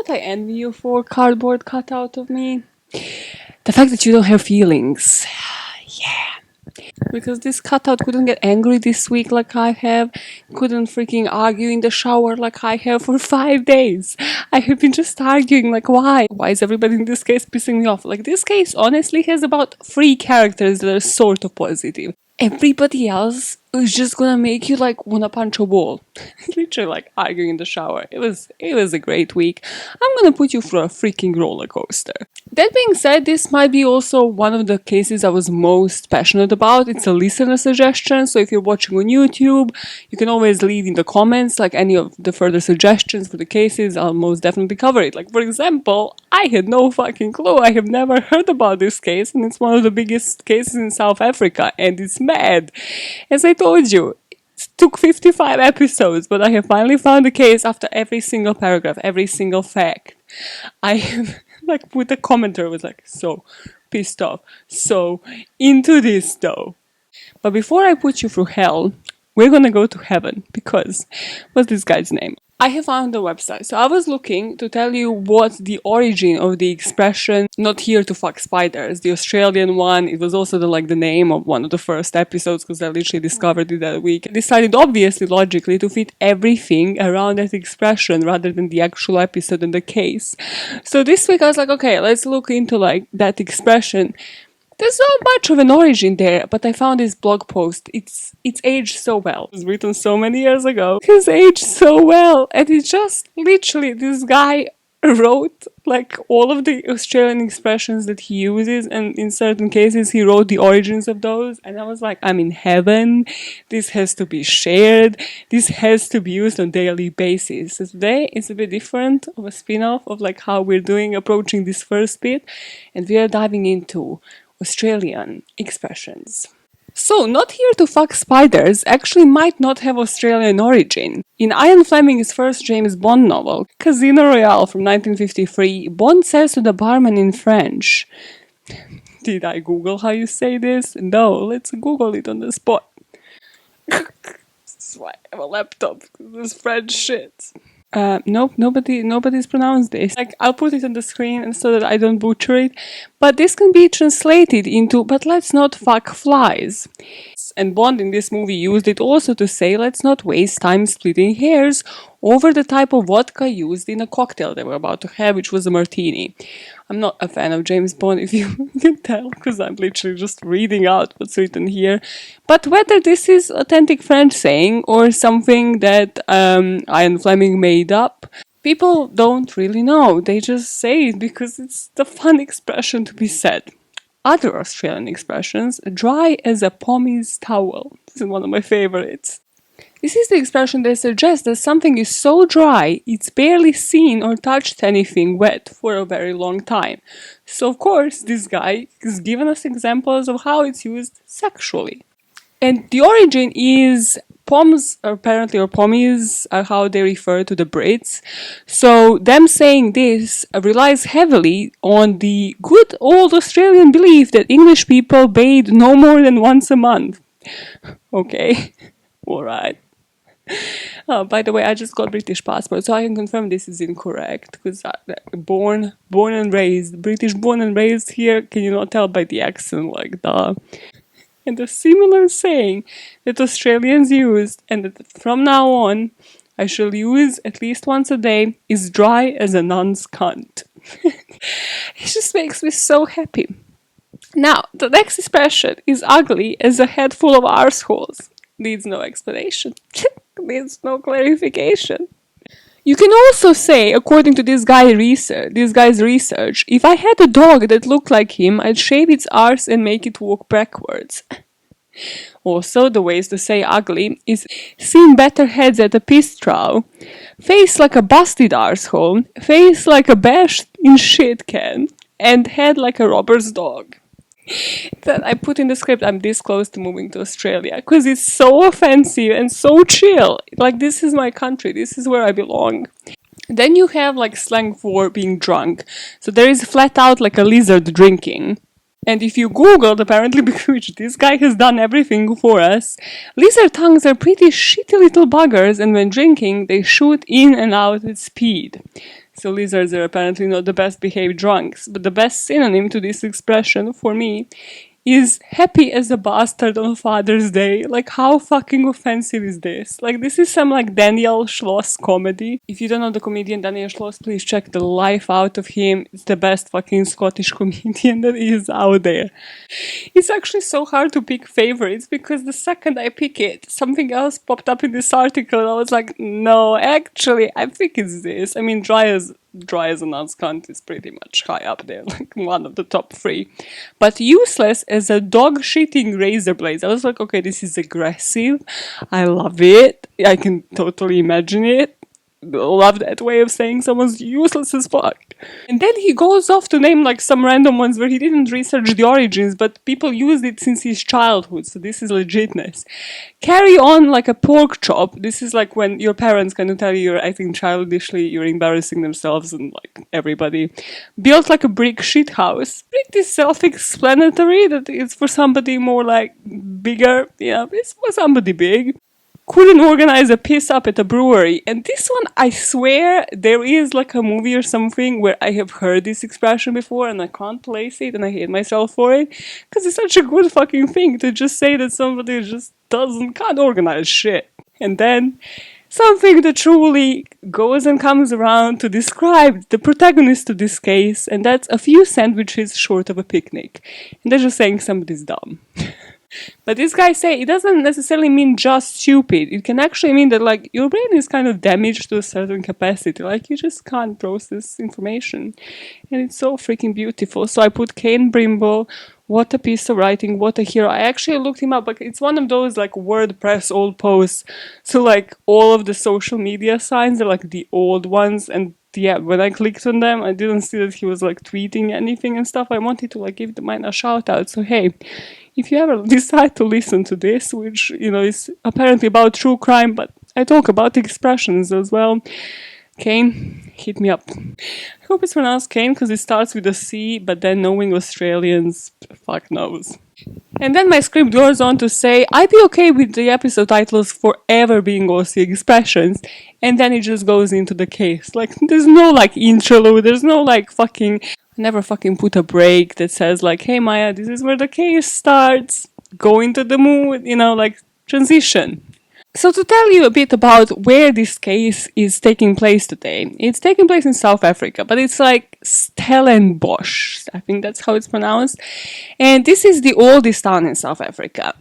what I envy you for, cardboard cutout of me? The fact that you don't have feelings. Yeah. Because this cutout couldn't get angry this week like I have, couldn't freaking argue in the shower like I have for 5 days. I have been just arguing like why? Why is everybody in this case pissing me off? Like this case honestly has about 3 characters that are sort of positive. Everybody else is just gonna make you like wanna punch a wall. Literally like arguing in the shower. It was a great week. I'm gonna put you through a freaking roller coaster. That being said, this might be also one of the cases I was most passionate about. It's a listener suggestion, so if you're watching on YouTube, you can always leave in the comments like any of the further suggestions for the cases. I'll most definitely cover it. Like for example, I had no fucking clue. I have never heard about this case, and it's one of the biggest cases in South Africa, and it's mad. As I told you, it took 55 episodes, but I have finally found the case after every single paragraph, every single fact. I have like put a commenter was like so pissed off, so into this though. But before I put you through hell, we're gonna go to heaven because what's this guy's name? I have found the website. So I was looking to tell you what the origin of the expression "not here to fuck spiders," the Australian one. It was also the name of one of the first episodes because I literally discovered it that week. I decided obviously logically to fit everything around that expression rather than the actual episode and the case. So this week I was like, okay, let's look into that expression. There's not much of an origin there, but I found this blog post. It's aged so well. It was written so many years ago. It's aged so well. And it's just literally this guy wrote like all of the Australian expressions that he uses, and in certain cases he wrote the origins of those, and I was like, I'm in heaven. This has to be shared. This has to be used on a daily basis. So today is a bit different of a spin-off of like how we're approaching this first bit, and we are diving into Australian expressions. So, not here to fuck spiders actually might not have Australian origin. In Ian Fleming's first James Bond novel, Casino Royale from 1953, Bond says to the barman in French, did I Google how you say this? No, let's Google it on the spot. This is why I have a laptop, because this French shit. Nope, nobody's pronounced this. Like, I'll put it on the screen so that I don't butcher it. But this can be translated into, but let's not fuck flies. And Bond in this movie used it also to say, let's not waste time splitting hairs over the type of vodka used in a cocktail they were about to have, which was a martini. I'm not a fan of James Bond, if you can tell, because I'm literally just reading out what's written here. But whether this is authentic French saying or something that Ian Fleming made up, people don't really know. They just say it because it's the fun expression to be said. Other Australian expressions, dry as a pommy's towel. This is one of my favorites. This is the expression that suggests that something is so dry, it's barely seen or touched anything wet for a very long time. So of course, this guy has given us examples of how it's used sexually. And the origin is poms, apparently, or pommies are how they refer to the Brits. So them saying this relies heavily on the good old Australian belief that English people bathe no more than once a month. Okay, alright. By the way, I just got British passport, so I can confirm this is incorrect, because born and raised, British born and raised here, can you not tell by the accent, like duh. And a similar saying that Australians used, and that from now on I shall use at least once a day, is dry as a nun's cunt. It just makes me so happy. Now, the next expression is ugly as a head full of arseholes. Needs no explanation. Needs no clarification. You can also say, according to this guy's research, if I had a dog that looked like him, I'd shave its arse and make it walk backwards. Also, the ways to say ugly is seen better heads at a piss trough, face like a busted arsehole, face like a bashed in shit can, and head like a robber's dog. That I put in the script, I'm this close to moving to Australia because it's so offensive and so chill. Like, this is my country, this is where I belong. Then you have like slang for being drunk. So there is flat out like a lizard drinking. And if you Googled, apparently, which this guy has done everything for us, lizard tongues are pretty shitty little buggers, and when drinking, they shoot in and out at speed. So lizards are apparently not the best behaved drunks, but the best synonym to this expression for me is happy as a bastard on Father's Day. Like, how fucking offensive is this? Like, this is some like Daniel Schloss comedy. If you don't know the comedian Daniel Schloss, please check the life out of him. It's the best fucking Scottish comedian that is out there. It's actually so hard to pick favorites because the second I pick it, something else popped up in this article and I was like, no, actually, I think it's this. I mean, dry as a nut's cunt is pretty much high up there, like one of the top 3. But useless as a dog shitting razor blades. I was like, okay, this is aggressive. I love it. I can totally imagine it. Love that way of saying someone's useless as fuck. And then he goes off to name like some random ones where he didn't research the origins, but people used it since his childhood, so this is legitness. Carry on like a pork chop. This is like when your parents kind of tell you you're acting childishly, you're embarrassing themselves and like everybody. Built like a brick shit house. Pretty self-explanatory that it's for somebody more like bigger. Yeah, it's for somebody big. Couldn't organize a piss up at a brewery. And this one, I swear, there is like a movie or something where I have heard this expression before and I can't place it and I hate myself for it. Because it's such a good fucking thing to just say that somebody just can't organize shit. And then something that truly goes and comes around to describe the protagonist of this case, and that's a few sandwiches short of a picnic. And they're just saying somebody's dumb. But this guy say it doesn't necessarily mean just stupid. It can actually mean that like your brain is kind of damaged to a certain capacity. Like you just can't process information. And it's so freaking beautiful. So I put Kane Brimble. What a piece of writing. What a hero. I actually looked him up. Like it's one of those like WordPress old posts. So like all of the social media signs are like the old ones. And yeah, when I clicked on them, I didn't see that he was like tweeting anything and stuff. I wanted to like give the man a shout out. So hey, if you ever decide to listen to this, which, you know, is apparently about true crime, but I talk about expressions as well, Kane, hit me up. I hope it's pronounced Kane because it starts with a C, but then knowing Australians, fuck knows. And then my script goes on to say, I'd be okay with the episode titles forever being Aussie expressions, and then it just goes into the case. Like, there's no like interlude, there's no like fucking... I never fucking put a break that says like, hey Maya, this is where the case starts. Go into the mood, you know, like transition. So to tell you a bit about where this case is taking place today, it's taking place in South Africa, but it's like Stellenbosch, I think that's how it's pronounced. And this is the oldest town in South Africa.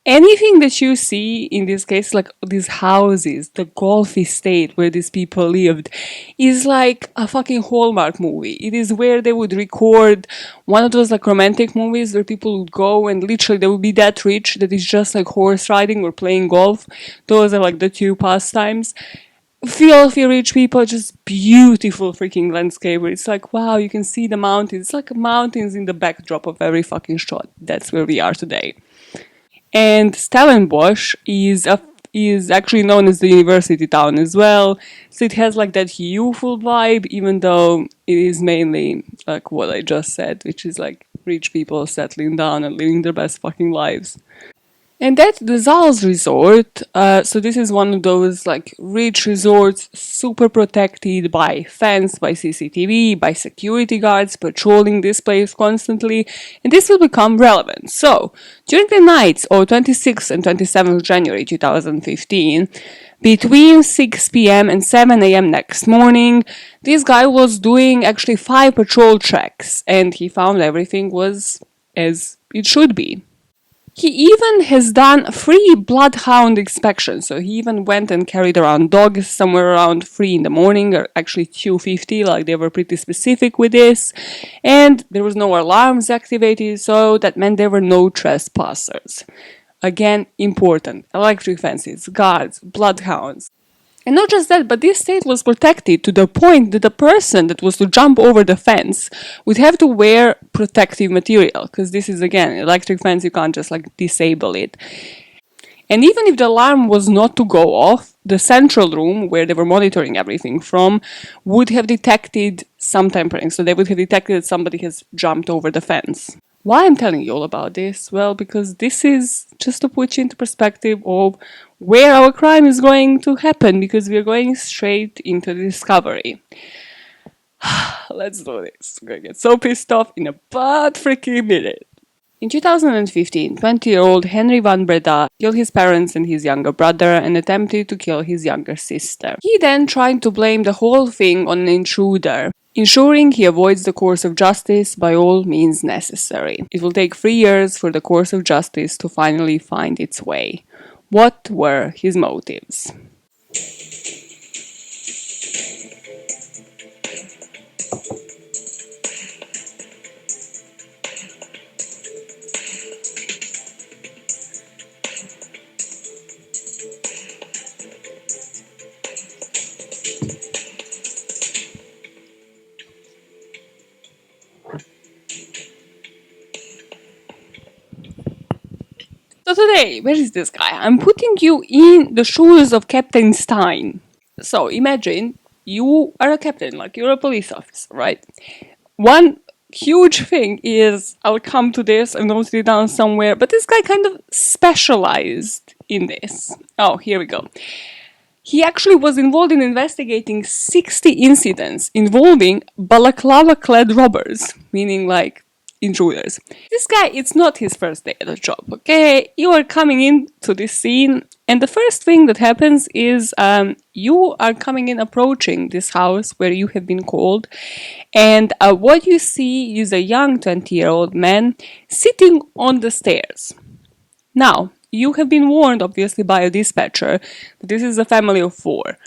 Anything that you see in this case, like these houses, the golf estate where these people lived, is like a fucking Hallmark movie. It is where they would record one of those like romantic movies where people would go and literally they would be that rich that it's just like horse riding or playing golf. Those are like the two pastimes. Filthy rich people, just beautiful freaking landscape where it's like, wow, you can see the mountains. It's like mountains in the backdrop of every fucking shot. That's where we are today. And Stellenbosch is actually known as the university town as well. So it has like that youthful vibe, even though it is mainly like what I just said, which is like rich people settling down and living their best fucking lives. And that's the Zal's resort. So this is one of those like rich resorts, super protected by fence, by CCTV, by security guards patrolling this place constantly. And this will become relevant. So during the nights of 26th and 27th January 2015, between 6 p.m. and 7 a.m. next morning, this guy was doing actually 5 patrol checks, and he found everything was as it should be. He even has done 3 bloodhound inspections, so he even went and carried around dogs somewhere around 3 in the morning, or actually 2:50, like they were pretty specific with this, and there was no alarms activated, so that meant there were no trespassers. Again, important, electric fences, guards, bloodhounds. And not just that, but this state was protected to the point that the person that was to jump over the fence would have to wear protective material, because this is, again, electric fence, you can't just like disable it. And even if the alarm was not to go off, the central room where they were monitoring everything from would have detected some tampering. So they would have detected that somebody has jumped over the fence. Why I'm telling you all about this? Well, because this is just to put you into perspective of where our crime is going to happen, because we are going straight into the discovery. Let's do this. I'm gonna get so pissed off in a bad freaking minute. In 2015, 20-year-old Henri van Breda killed his parents and his younger brother and attempted to kill his younger sister. He then tried to blame the whole thing on an intruder, ensuring he avoids the course of justice by all means necessary. It will take 3 years for the course of justice to finally find its way. What were his motives? So today, where is this guy? I'm putting you in the shoes of Captain Stein. So imagine you are a captain, like you're a police officer, right? One huge thing is, I'll come to this, I noted it down somewhere, but this guy kind of specialized in this. Oh, here we go. He actually was involved in investigating 60 incidents involving balaclava-clad robbers, meaning like intruders. This guy, it's not his first day at the job, okay? You are coming into this scene, and the first thing that happens is you are coming in, approaching this house where you have been called, and what you see is a young 20-year-old man sitting on the stairs. Now, you have been warned, obviously, by a dispatcher that this is a family of 4,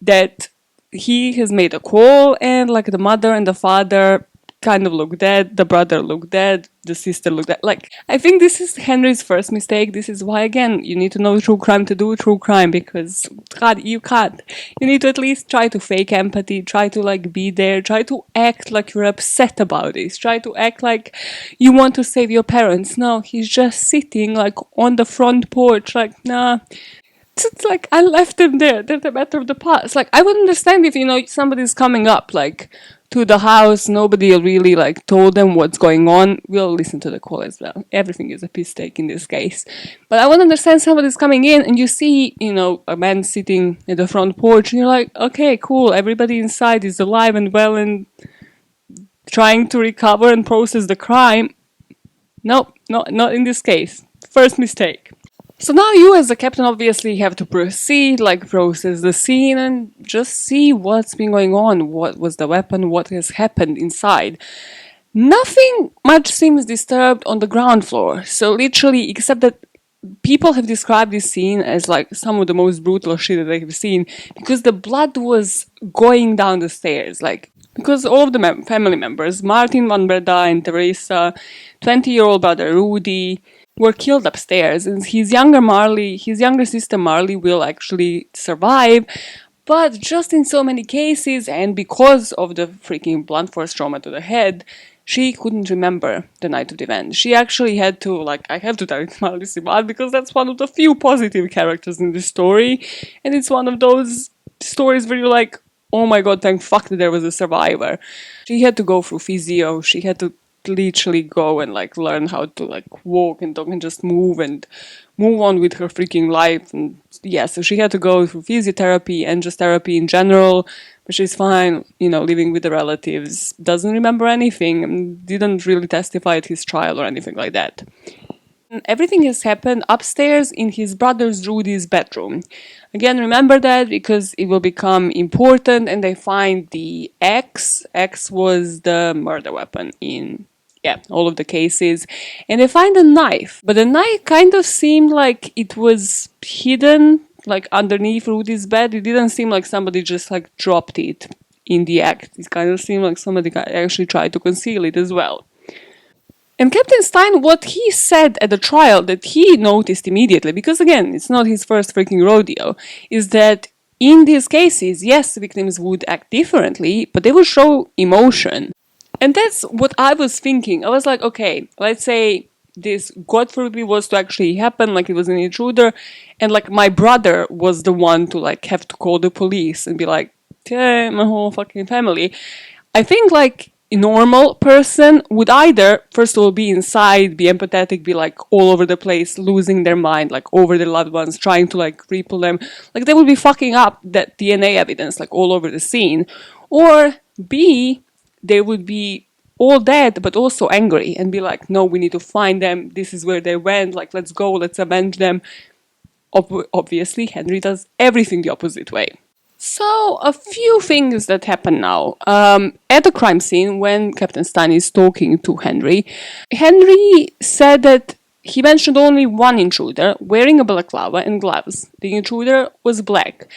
that he has made a call, and like the mother and the father kind of look dead, the brother looked dead, the sister looked dead. Like, I think this is Henry's first mistake. This is why, again, you need to know true crime to do true crime, because God, you can't. You need to at least try to fake empathy, try to like be there, try to act like you're upset about this, try to act like you want to save your parents. No, he's just sitting like on the front porch, like, nah. It's like, I left them there. They're the matter of the past. Like, I would understand if, somebody's coming up, like, to the house, nobody really, like, told them what's going on. We'll listen to the call as well. Everything is a piss take in this case. But I would understand somebody's coming in and you see, a man sitting at the front porch and you're like, okay, cool. Everybody inside is alive and well and trying to recover and process the crime. Nope, not in this case. First mistake. So now you as a captain obviously have to proceed, like process the scene and just see what's been going on, what was the weapon, what has happened inside. Nothing much seems disturbed on the ground floor, so literally, except that people have described this scene as like some of the most brutal shit that they've seen, because the blood was going down the stairs, like, because all of the family members, Martin van Breda and Teresa, 20-year-old brother Rudy, were killed upstairs, and his younger sister Marley will actually survive, but just in so many cases, and because of the freaking blunt force trauma to the head, she couldn't remember the night of the event. She actually had to, like, I have to tell it Marley Simad because that's one of the few positive characters in this story, and it's one of those stories where you're like, oh my god, thank fuck that there was a survivor. She had to go through physio, she had to literally go and like learn how to like walk and talk and just move on with her freaking life. And yeah, so she had to go through physiotherapy and just therapy in general, but she's fine, living with the relatives, doesn't remember anything, and didn't really testify at his trial or anything like that. And everything has happened upstairs in his brother's Rudy's bedroom. Again, remember that because it will become important, and they find the X. X was the murder weapon in all of the cases. And they find a knife, but the knife kind of seemed like it was hidden, like underneath Rudy's bed. It didn't seem like somebody just like dropped it in the act. It kind of seemed like somebody actually tried to conceal it as well. And Captain Stein, what he said at the trial that he noticed immediately, because again, it's not his first freaking rodeo, is that in these cases, yes, victims would act differently, but they would show emotion. And that's what I was thinking. I was like, okay, let's say this, God forbid, was to actually happen, like it was an intruder, and like my brother was the one to like have to call the police and be like, yeah, my whole fucking family. I think like, normal person would either, first of all, be inside, be empathetic, be like all over the place, losing their mind, like over their loved ones, trying to like cripple them. Like they would be fucking up that DNA evidence, like all over the scene. Or B, they would be all dead, but also angry and be like, no, we need to find them. This is where they went. Like, let's go, let's avenge them. Obviously, Henry does everything the opposite way. So, a few things that happen now. At the crime scene, when Captain Stein is talking to Henry, Henry said that he mentioned only one intruder wearing a balaclava and gloves. The intruder was black.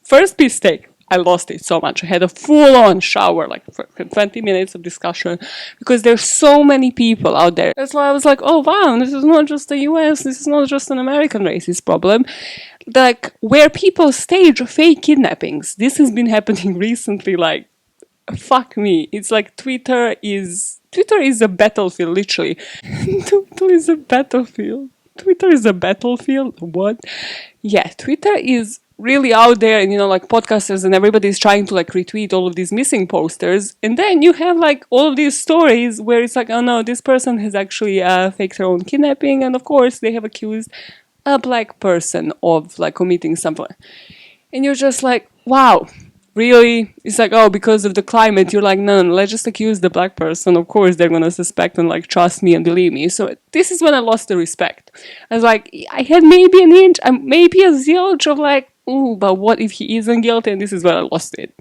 First mistake. I lost it so much. I had a full-on shower, like for 20 minutes of discussion, because there's so many people out there. That's why I was like, oh wow, this is not just the US, this is not just an American racist problem. Like, where people stage fake kidnappings. This has been happening recently, like, fuck me. It's like Twitter is a battlefield, literally. Twitter is a battlefield. Twitter is a battlefield? What? Yeah, Twitter is really out there, and like podcasters and everybody is trying to like retweet all of these missing posters, and then you have like all of these stories where it's like, oh no, this person has actually faked their own kidnapping, and of course they have accused a black person of like committing something, and you're just like, wow, really? It's like, oh, because of the climate, you're like, no, let's just accuse the black person. Of course they're gonna suspect and like trust me and believe me. So this is when I lost the respect. I was like, I had maybe an inch, maybe a zilch of like, ooh, but what if he isn't guilty? And this is where I lost it.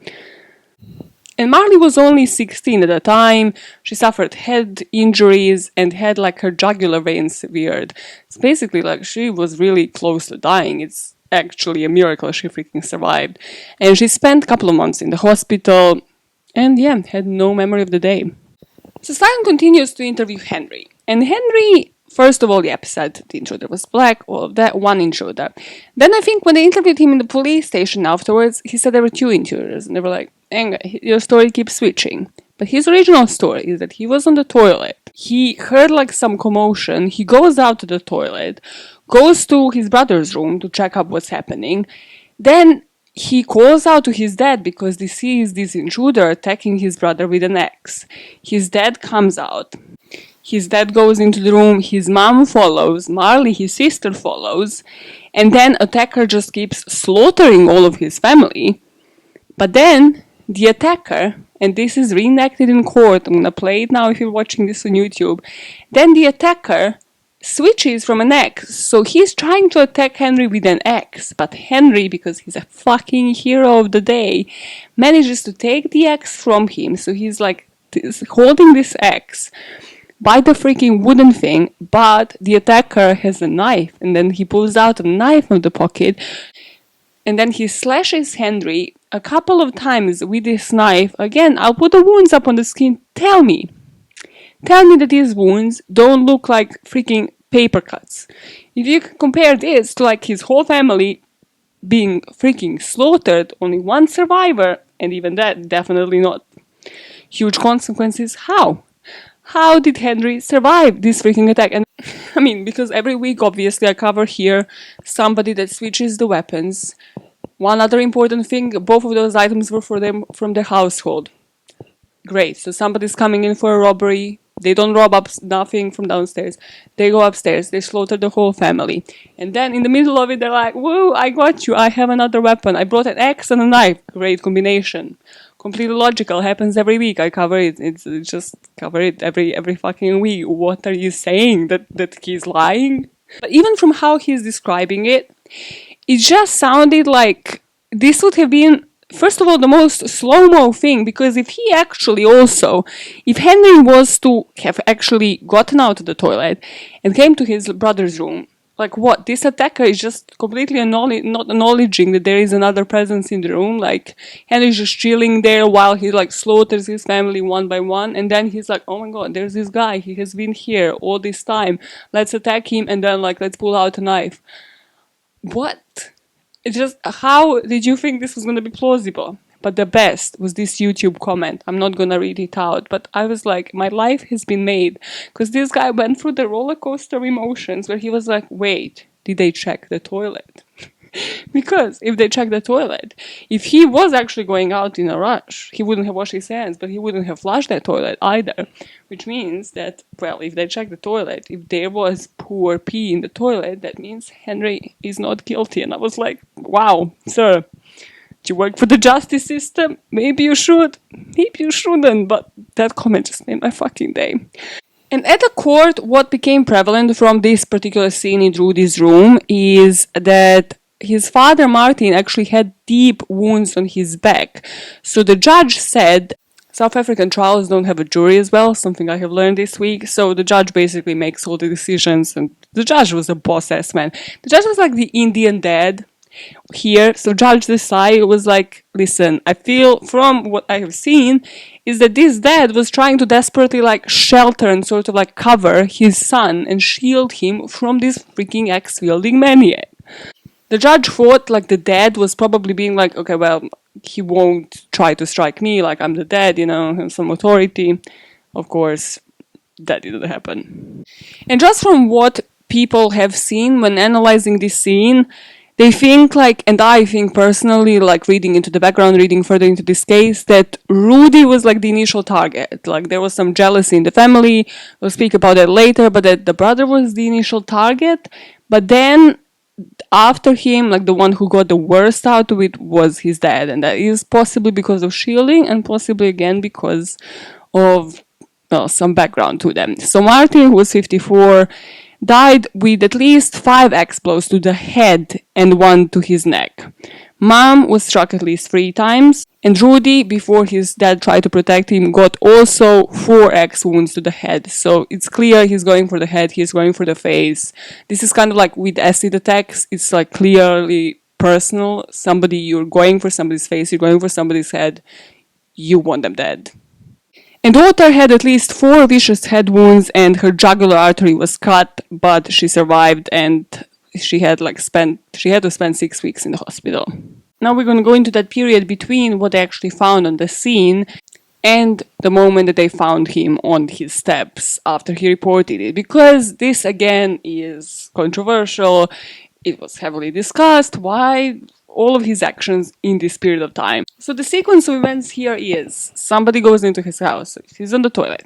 And Marley was only 16 at the time. She suffered head injuries and had like her jugular vein severed. It's basically like she was really close to dying. It's actually a miracle she freaking survived. And she spent a couple of months in the hospital and yeah, had no memory of the day. So Stein continues to interview Henry. And Henry, first of all, said the intruder was black, all of that, one intruder. Then I think when they interviewed him in the police station afterwards, he said there were two intruders. And they were like, your story keeps switching. But his original story is that he was on the toilet. He heard like some commotion. He goes out to the toilet, goes to his brother's room to check up what's happening. Then he calls out to his dad because he sees this intruder attacking his brother with an axe. His dad comes out. His dad goes into the room, his mom follows, Marley, his sister, follows, and then attacker just keeps slaughtering all of his family. But then the attacker, and this is reenacted in court, I'm gonna play it now if you're watching this on YouTube, then the attacker switches from an axe, so he's trying to attack Henry with an axe, but Henry, because he's a fucking hero of the day, manages to take the axe from him, so he's like holding this axe by the freaking wooden thing, but the attacker has a knife, and then he pulls out a knife from the pocket, and then he slashes Henry a couple of times with this knife. Again, I'll put the wounds up on the screen. Tell me that these wounds don't look like freaking paper cuts. If you compare this to like his whole family being freaking slaughtered, only one survivor, and even that definitely not huge consequences, how did Henry survive this freaking attack? And I mean, because every week, obviously, I cover here somebody that switches the weapons. One other important thing, both of those items were for them from their household. Great, so somebody's coming in for a robbery. They don't rob up nothing from downstairs. They go upstairs. They slaughter the whole family. And then in the middle of it, they're like, whoa, I got you. I have another weapon. I brought an axe and a knife. Great combination. Completely logical. Happens every week. I cover it. It's just cover it every fucking week. What are you saying? That he's lying? But even from how he's describing it, it just sounded like this would have been, first of all, the most slow-mo thing, because if Henry was to have actually gotten out of the toilet and came to his brother's room, like what? This attacker is just completely not acknowledging that there is another presence in the room. Like, Henry's just chilling there while he like slaughters his family one by one, and then he's like, oh my god, there's this guy, he has been here all this time, let's attack him, and then like, let's pull out a knife. What? It's just, how did you think this was going to be plausible? But the best was this YouTube comment. I'm not going to read it out, but I was like, my life has been made. Because this guy went through the roller coaster emotions where he was like, wait, did they check the toilet? Because if they check the toilet, if he was actually going out in a rush, he wouldn't have washed his hands, but he wouldn't have flushed that toilet either. Which means that, well, if they check the toilet, if there was poor pee in the toilet, that means Henry is not guilty. And I was like, wow, sir, do you work for the justice system? Maybe you should, maybe you shouldn't, but that comment just made my fucking day. And at the court, what became prevalent from this particular scene in Rudy's room is that his father, Martin, actually had deep wounds on his back. So the judge said, South African trials don't have a jury as well, something I have learned this week. So the judge basically makes all the decisions, and the judge was a boss-ass man. The judge was like the Indian dad here. So Judge Desai was like, listen, I feel from what I have seen is that this dad was trying to desperately like shelter and sort of like cover his son and shield him from this freaking axe-wielding maniac. The judge thought like the dad was probably being like, okay, well, he won't try to strike me, like I'm the dad, you know, have some authority. Of course, that didn't happen. And just from what people have seen when analyzing this scene, they think like, and I think personally, like reading into the background, reading further into this case, that Rudy was like the initial target. Like there was some jealousy in the family. We'll speak about that later, but that the brother was the initial target. But then after him, like the one who got the worst out of it was his dad. And that is possibly because of shielding and possibly again because of, well, some background to them. So Martin, who was 54, died with at least 5 axe blows to the head and 1 to his neck. Mom was struck at least 3 times, and Rudy, before his dad tried to protect him, got also 4 axe wounds to the head. So it's clear he's going for the head, he's going for the face. This is kind of like with acid attacks, it's like clearly personal. Somebody, you're going for somebody's face, you're going for somebody's head, you want them dead. And daughter had at least 4 vicious head wounds and her jugular artery was cut, but she survived and she had to spend 6 weeks in the hospital. Now we're going to go into that period between what they actually found on the scene and the moment that they found him on his steps after he reported it, because this again is controversial. It was heavily discussed. Why? All of his actions in this period of time. So the sequence of events here is somebody goes into his house, he's on the toilet,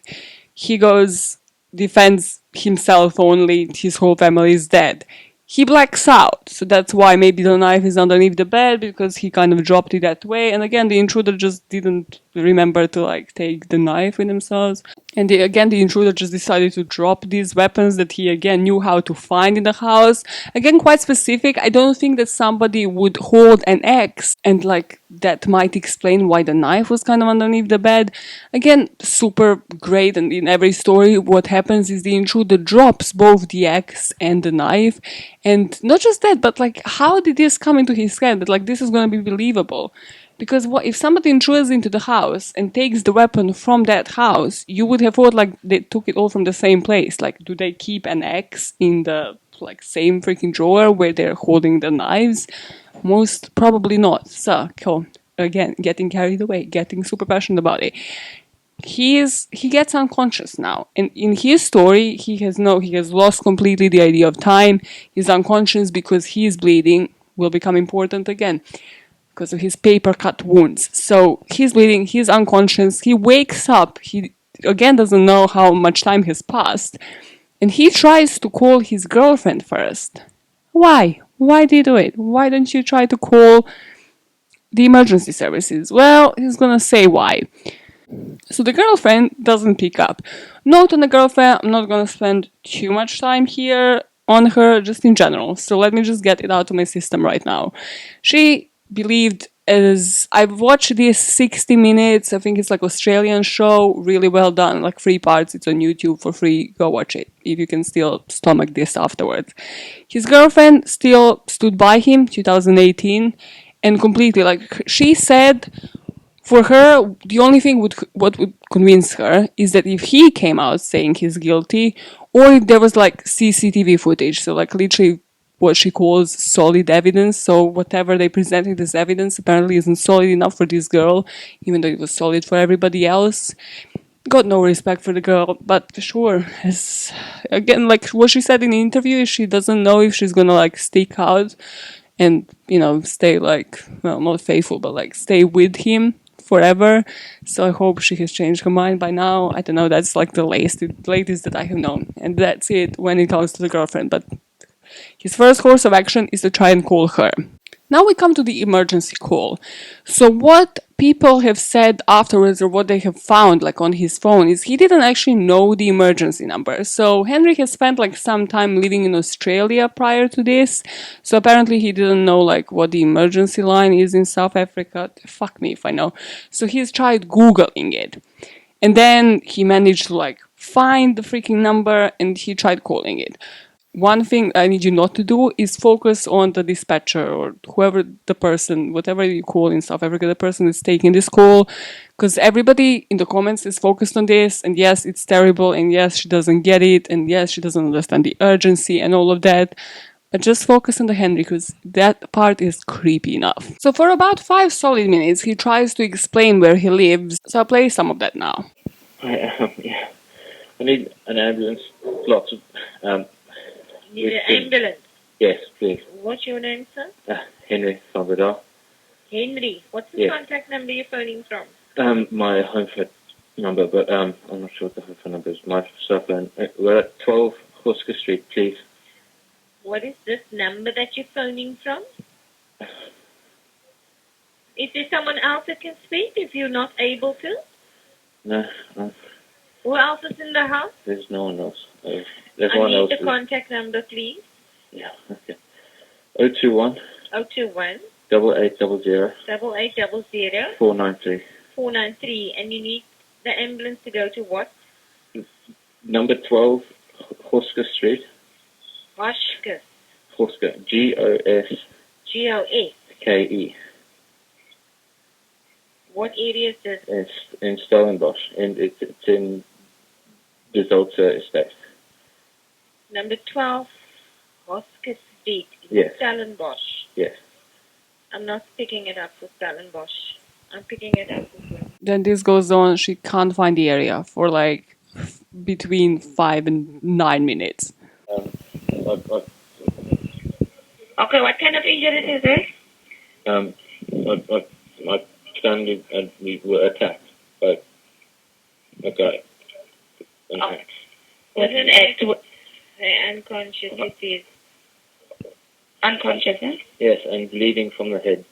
he goes, defends himself only, his whole family is dead. He blacks out, so that's why maybe the knife is underneath the bed, because he kind of dropped it that way. And again, the intruder just didn't remember to like take the knife with themselves. And the intruder just decided to drop these weapons that he again knew how to find in the house. Again, quite specific. I don't think that somebody would hold an axe and like that might explain why the knife was kind of underneath the bed. Again, super great. And in every story, what happens is the intruder drops both the axe and the knife. And not just that, but like, how did this come into his head that like this is going to be believable? Because what if somebody intrudes into the house and takes the weapon from that house, you would have thought like they took it all from the same place. Like, do they keep an axe in the like same freaking drawer where they're holding the knives? Most probably not. So, cool. Again, getting carried away, getting super passionate about it. He gets unconscious now, and in his story, he has lost completely the idea of time. He's unconscious because he's bleeding. Will become important again because of his paper cut wounds. So he's bleeding, he's unconscious, he wakes up, he again doesn't know how much time has passed, and he tries to call his girlfriend first. Why? Why did he do it? Why don't you try to call the emergency services? Well, he's gonna say why. So the girlfriend doesn't pick up. Note on the girlfriend, I'm not gonna spend too much time here on her, just in general. So let me just get it out of my system right now. She believed, as I've watched this 60 minutes, I think it's like Australian show, really well done, like 3 parts, it's on YouTube for free, go watch it, if you can still stomach this afterwards. His girlfriend still stood by him, 2018, and completely, like, she said, for her, the only thing what would convince her is that if he came out saying he's guilty, or if there was like CCTV footage, so like literally what she calls solid evidence. So whatever they presented as evidence apparently isn't solid enough for this girl, even though it was solid for everybody else. Got no respect for the girl, but sure, as again, like what she said in the interview, is she doesn't know if she's gonna like stick out and, stay like, well, not faithful, but like stay with him forever. So I hope she has changed her mind by now. I don't know, that's like the latest that I have known. And that's it when it comes to the girlfriend. But his first course of action is to try and call her. Now we come to the emergency call. So what people have said afterwards, or what they have found like on his phone, is he didn't actually know the emergency number. So Henry has spent like some time living in Australia prior to this. So apparently he didn't know like what the emergency line is in South Africa. Fuck me if I know. So he's tried Googling it. And then he managed to like find the freaking number and he tried calling it. One thing I need you not to do is focus on the dispatcher or whoever the person, whatever you call in South Africa, the person is taking this call, because everybody in the comments is focused on this, and yes, it's terrible, and yes, she doesn't get it, and yes, she doesn't understand the urgency and all of that. But just focus on the Henry, because that part is creepy enough. So for about 5 solid minutes, he tries to explain where he lives, so I'll play some of that now. Yeah. I need an ambulance, lots of... You need an ambulance? Yes, please. What's your name, sir? Henri van Breda. Henry. What's the contact number you're phoning from? My home phone number, but I'm not sure what the home phone number is. My cell phone. We're at 12 Hosker Street, please. What is this number that you're phoning from? Is there someone else that can speak if you're not able to? No. Who else is in the house? There's no one else. I need the contact number, please. Yeah, okay. 021 021 8800 8800 493. 493. And you need the ambulance to go to what? Number 12 Hosker Street. Hosker. Hosker. G-O-S. G-O-S. K-E. What area is this? It's in Stellenbosch, and it's in the Zolta estate. Number 12, Hosker Street, Yes. Stellenbosch. Yes. I'm not picking it up for Stellenbosch. I'm picking it up for... Then this goes on, she can't find the area for like between 5 and 9 minutes. Okay, what kind of injury is this? My family and we were attacked by a guy. What's an act? Unconscious, it is. Unconscious, huh? Yes, and bleeding from the head.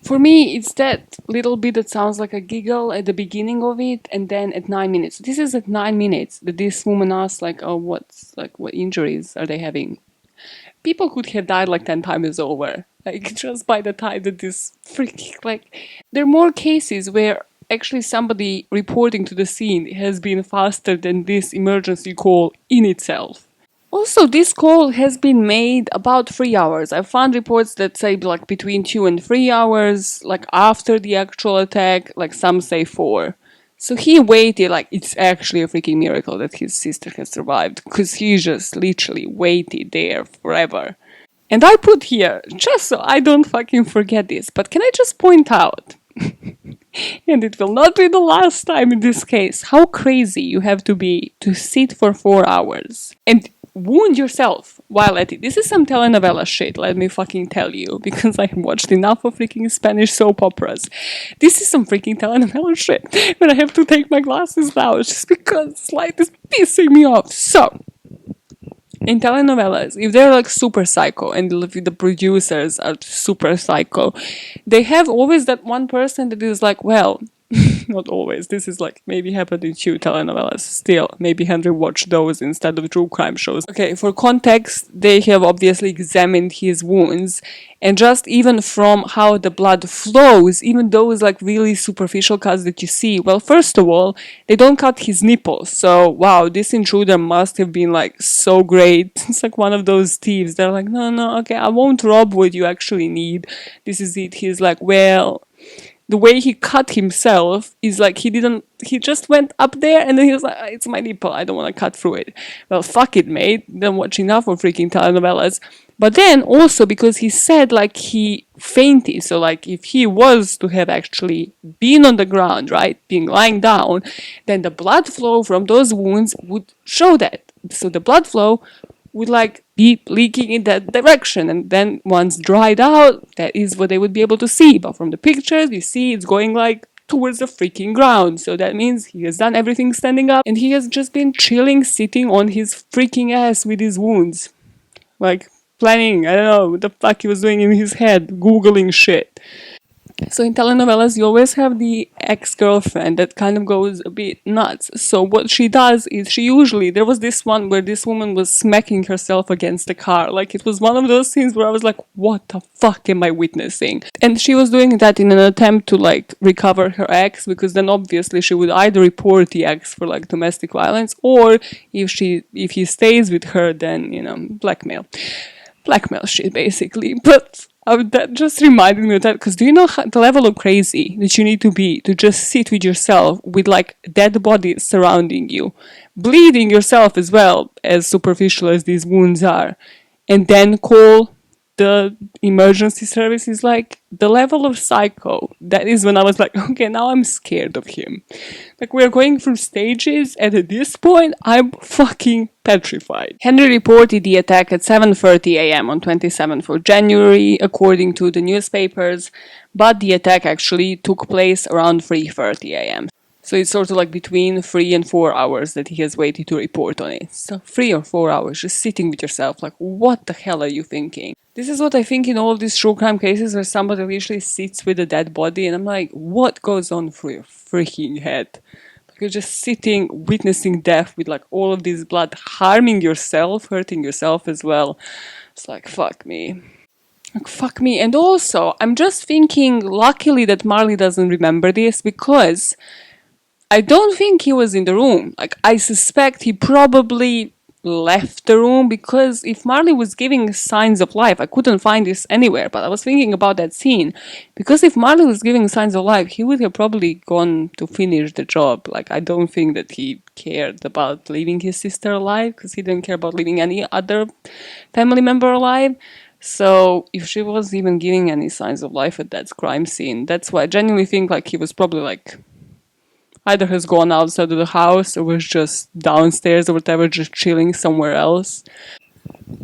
For me, it's that little bit that sounds like a giggle at the beginning of it, and then at 9 minutes. This is at 9 minutes that this woman asks, like, oh, what injuries are they having? People could have died like 10 times over. Like, just by the time that this freaking, like... There are more cases where actually somebody reporting to the scene has been faster than this emergency call in itself. Also, this call has been made about 3 hours. I found reports that say like between 2 and 3 hours, like after the actual attack, like some say 4. So he waited, like it's actually a freaking miracle that his sister has survived, because he just literally waited there forever. And I put here, just so I don't fucking forget this, but can I just point out, and it will not be the last time in this case, how crazy you have to be to sit for 4 hours and wound yourself while at it. This is some telenovela shit, let me fucking tell you, because I have watched enough of freaking Spanish soap operas. This is some freaking telenovela shit, but I have to take my glasses down just because light is pissing me off. So, in telenovelas, if they're like super psycho and the producers are super psycho, they have always that one person that is like, well, not always, this is like maybe happened in 2 telenovelas, still, maybe Henry watched those instead of true crime shows. Okay, for context, they have obviously examined his wounds, and just even from how the blood flows, even those like really superficial cuts that you see, well, first of all, they don't cut his nipples, so wow, this intruder must have been like so great. It's like one of those thieves, they're like, no, okay, I won't rob what you actually need, this is it. He's like, well, the way he cut himself is like he just went up there and then he was like, it's my nipple, I don't want to cut through it. Well, fuck it, mate. Don't watch enough of freaking telenovelas. But then also because he said like he fainted, so like if he was to have actually been on the ground, right, being lying down, then the blood flow from those wounds would show that. So the blood flow would like be leaking in that direction, and then once dried out, that is what they would be able to see. But from the pictures, you see it's going like towards the freaking ground. So that means he has done everything standing up, and he has just been chilling, sitting on his freaking ass with his wounds, like planning. I don't know what the fuck he was doing in his head, googling shit. So in telenovelas, you always have the ex-girlfriend that kind of goes a bit nuts. So what she does is she usually, there was this one where this woman was smacking herself against the car. Like it was one of those scenes where I was like, what the fuck am I witnessing? And she was doing that in an attempt to like recover her ex, because then obviously she would either report the ex for like domestic violence, or if he stays with her, then, you know, blackmail shit basically. But that just reminded me of that, because do you know the level of crazy that you need to be to just sit with yourself with like dead bodies surrounding you, bleeding yourself as well, as superficial as these wounds are, and then call the emergency services? Like the level of psycho, that is when I was like, okay, now I'm scared of him. Like we're going through stages, and at this point I'm fucking petrified. Henry reported the attack at 7:30 a.m. on 27th of January, according to the newspapers, but the attack actually took place around 3:30 a.m. So it's sort of like between 3 and 4 hours that he has waited to report on it. So 3 or 4 hours just sitting with yourself, like, what the hell are you thinking? This is what I think in all of these true crime cases where somebody literally sits with a dead body, and I'm like, what goes on through your freaking head? Like you're just sitting, witnessing death with like all of this blood, harming yourself, hurting yourself as well. It's like, fuck me. Like, fuck me. And also, I'm just thinking, luckily that Marley doesn't remember this, because I don't think he was in the room. Like, I suspect he probably left the room, because if Marley was giving signs of life, I couldn't find this anywhere, but I was thinking about that scene. Because if Marley was giving signs of life, he would have probably gone to finish the job. Like, I don't think that he cared about leaving his sister alive, because he didn't care about leaving any other family member alive. So if she was even giving any signs of life at that crime scene, that's why I genuinely think like he was probably like either has gone outside of the house or was just downstairs or whatever, just chilling somewhere else.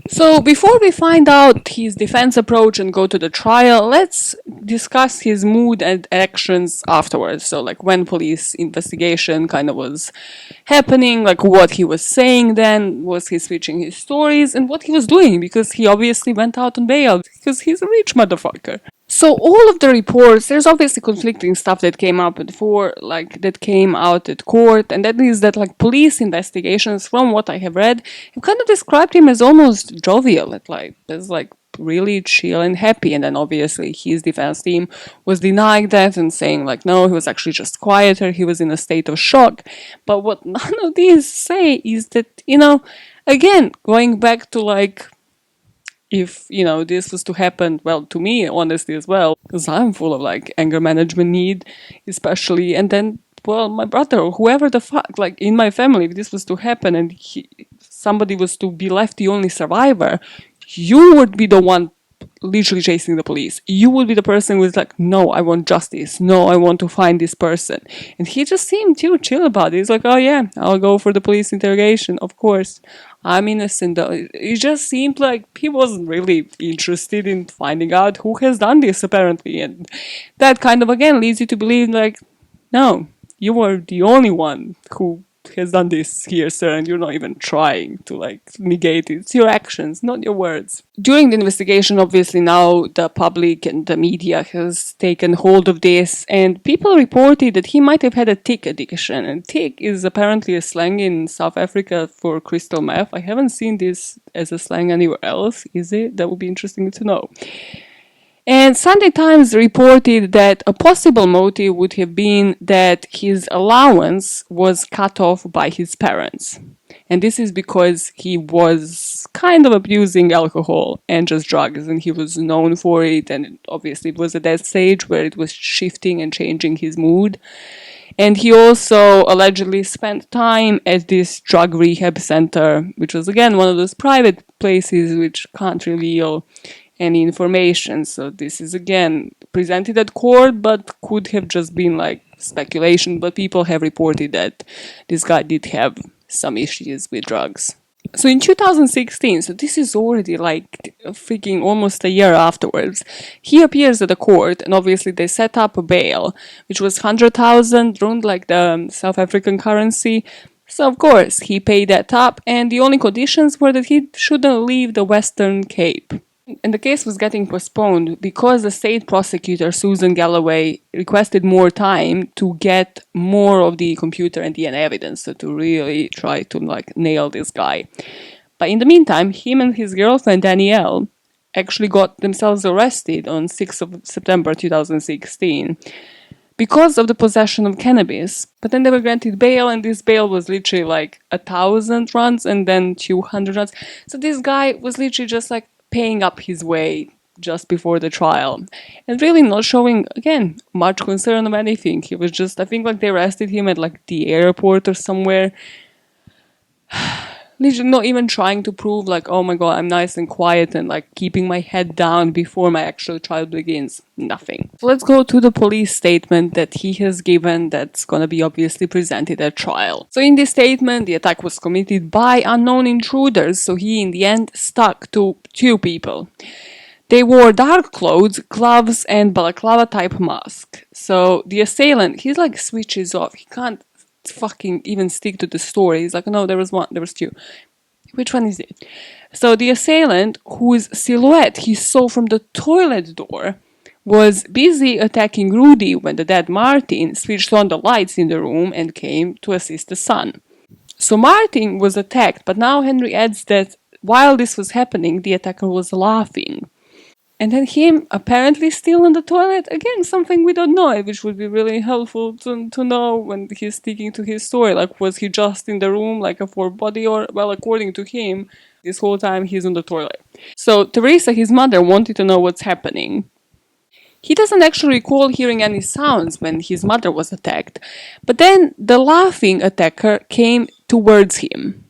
So before we find out his defense approach and go to the trial, let's discuss his mood and actions afterwards. So like when police investigation kind of was happening, like what he was saying then, was he switching his stories, and what he was doing, because he obviously went out on bail because he's a rich motherfucker. So all of the reports, there's obviously conflicting stuff that came up before, like that came out at court, and that is that like police investigations, from what I have read, have kind of described him as almost jovial, as like really chill and happy. And then obviously his defense team was denying that and saying like no, he was actually just quieter, he was in a state of shock. But what none of these say is that, you know, again, going back to like, if, you know, this was to happen, well, to me, honestly, as well, because I'm full of, like, anger management need, especially, and then, well, my brother, or whoever the fuck, like, in my family, if this was to happen and somebody was to be left the only survivor, you would be the one literally chasing the police. You would be the person who is like, no, I want justice. No, I want to find this person. And he just seemed too chill about it. He's like, oh yeah, I'll go for the police interrogation. Of course, I'm innocent. It just seemed like he wasn't really interested in finding out who has done this, apparently. And that kind of, again, leads you to believe like, no, you are the only one who has done this here, sir, and you're not even trying to like negate it. It's your actions, not your words. During the investigation, obviously now the public and the media has taken hold of this, and people reported that he might have had a tick addiction. And tick is apparently a slang in South Africa for crystal meth. I haven't seen this as a slang anywhere else. Is it? That would be interesting to know. And Sunday Times reported that a possible motive would have been that his allowance was cut off by his parents. And this is because he was kind of abusing alcohol and just drugs, and he was known for it, and obviously it was at that stage where it was shifting and changing his mood. And he also allegedly spent time at this drug rehab center, which was again one of those private places which can't reveal any information. So this is again presented at court, but could have just been like speculation. But people have reported that this guy did have some issues with drugs. So in 2016, so this is already like freaking almost a year afterwards, he appears at the court, and obviously they set up a bail, which was 100,000, around like the South African currency. So of course he paid that up, and the only conditions were that he shouldn't leave the Western Cape. And the case was getting postponed because the state prosecutor, Susan Galloway, requested more time to get more of the computer and DNA evidence, so to really try to like nail this guy. But in the meantime, him and his girlfriend Danielle actually got themselves arrested on 6th of September 2016 because of the possession of cannabis. But then they were granted bail, and this bail was literally like 1,000 runs and then 200 runs. So this guy was literally just like paying up his way just before the trial and really not showing, again, much concern of anything. He was just, I think like they arrested him at like the airport or somewhere. Literally not even trying to prove like, oh my god, I'm nice and quiet and like keeping my head down before my actual trial begins. Nothing. So let's go to the police statement that he has given that's gonna be obviously presented at trial. So in this statement, the attack was committed by unknown intruders, so he in the end stuck to 2 people. They wore dark clothes, gloves, and balaclava type mask. So the assailant, he's like switches off. He can't fucking even stick to the story. He's like, no, there was 1, there was 2. Which one is it? So the assailant, whose silhouette he saw from the toilet door, was busy attacking Rudy when the dead Martin switched on the lights in the room and came to assist the son. So Martin was attacked, but now Henry adds that while this was happening, the attacker was laughing. And then him apparently still in the toilet, again, something we don't know, which would be really helpful to know when he's sticking to his story. Like, was he just in the room like a fourth body, or, well, according to him, this whole time he's in the toilet. So Teresa, his mother, wanted to know what's happening. He doesn't actually recall hearing any sounds when his mother was attacked, but then the laughing attacker came towards him.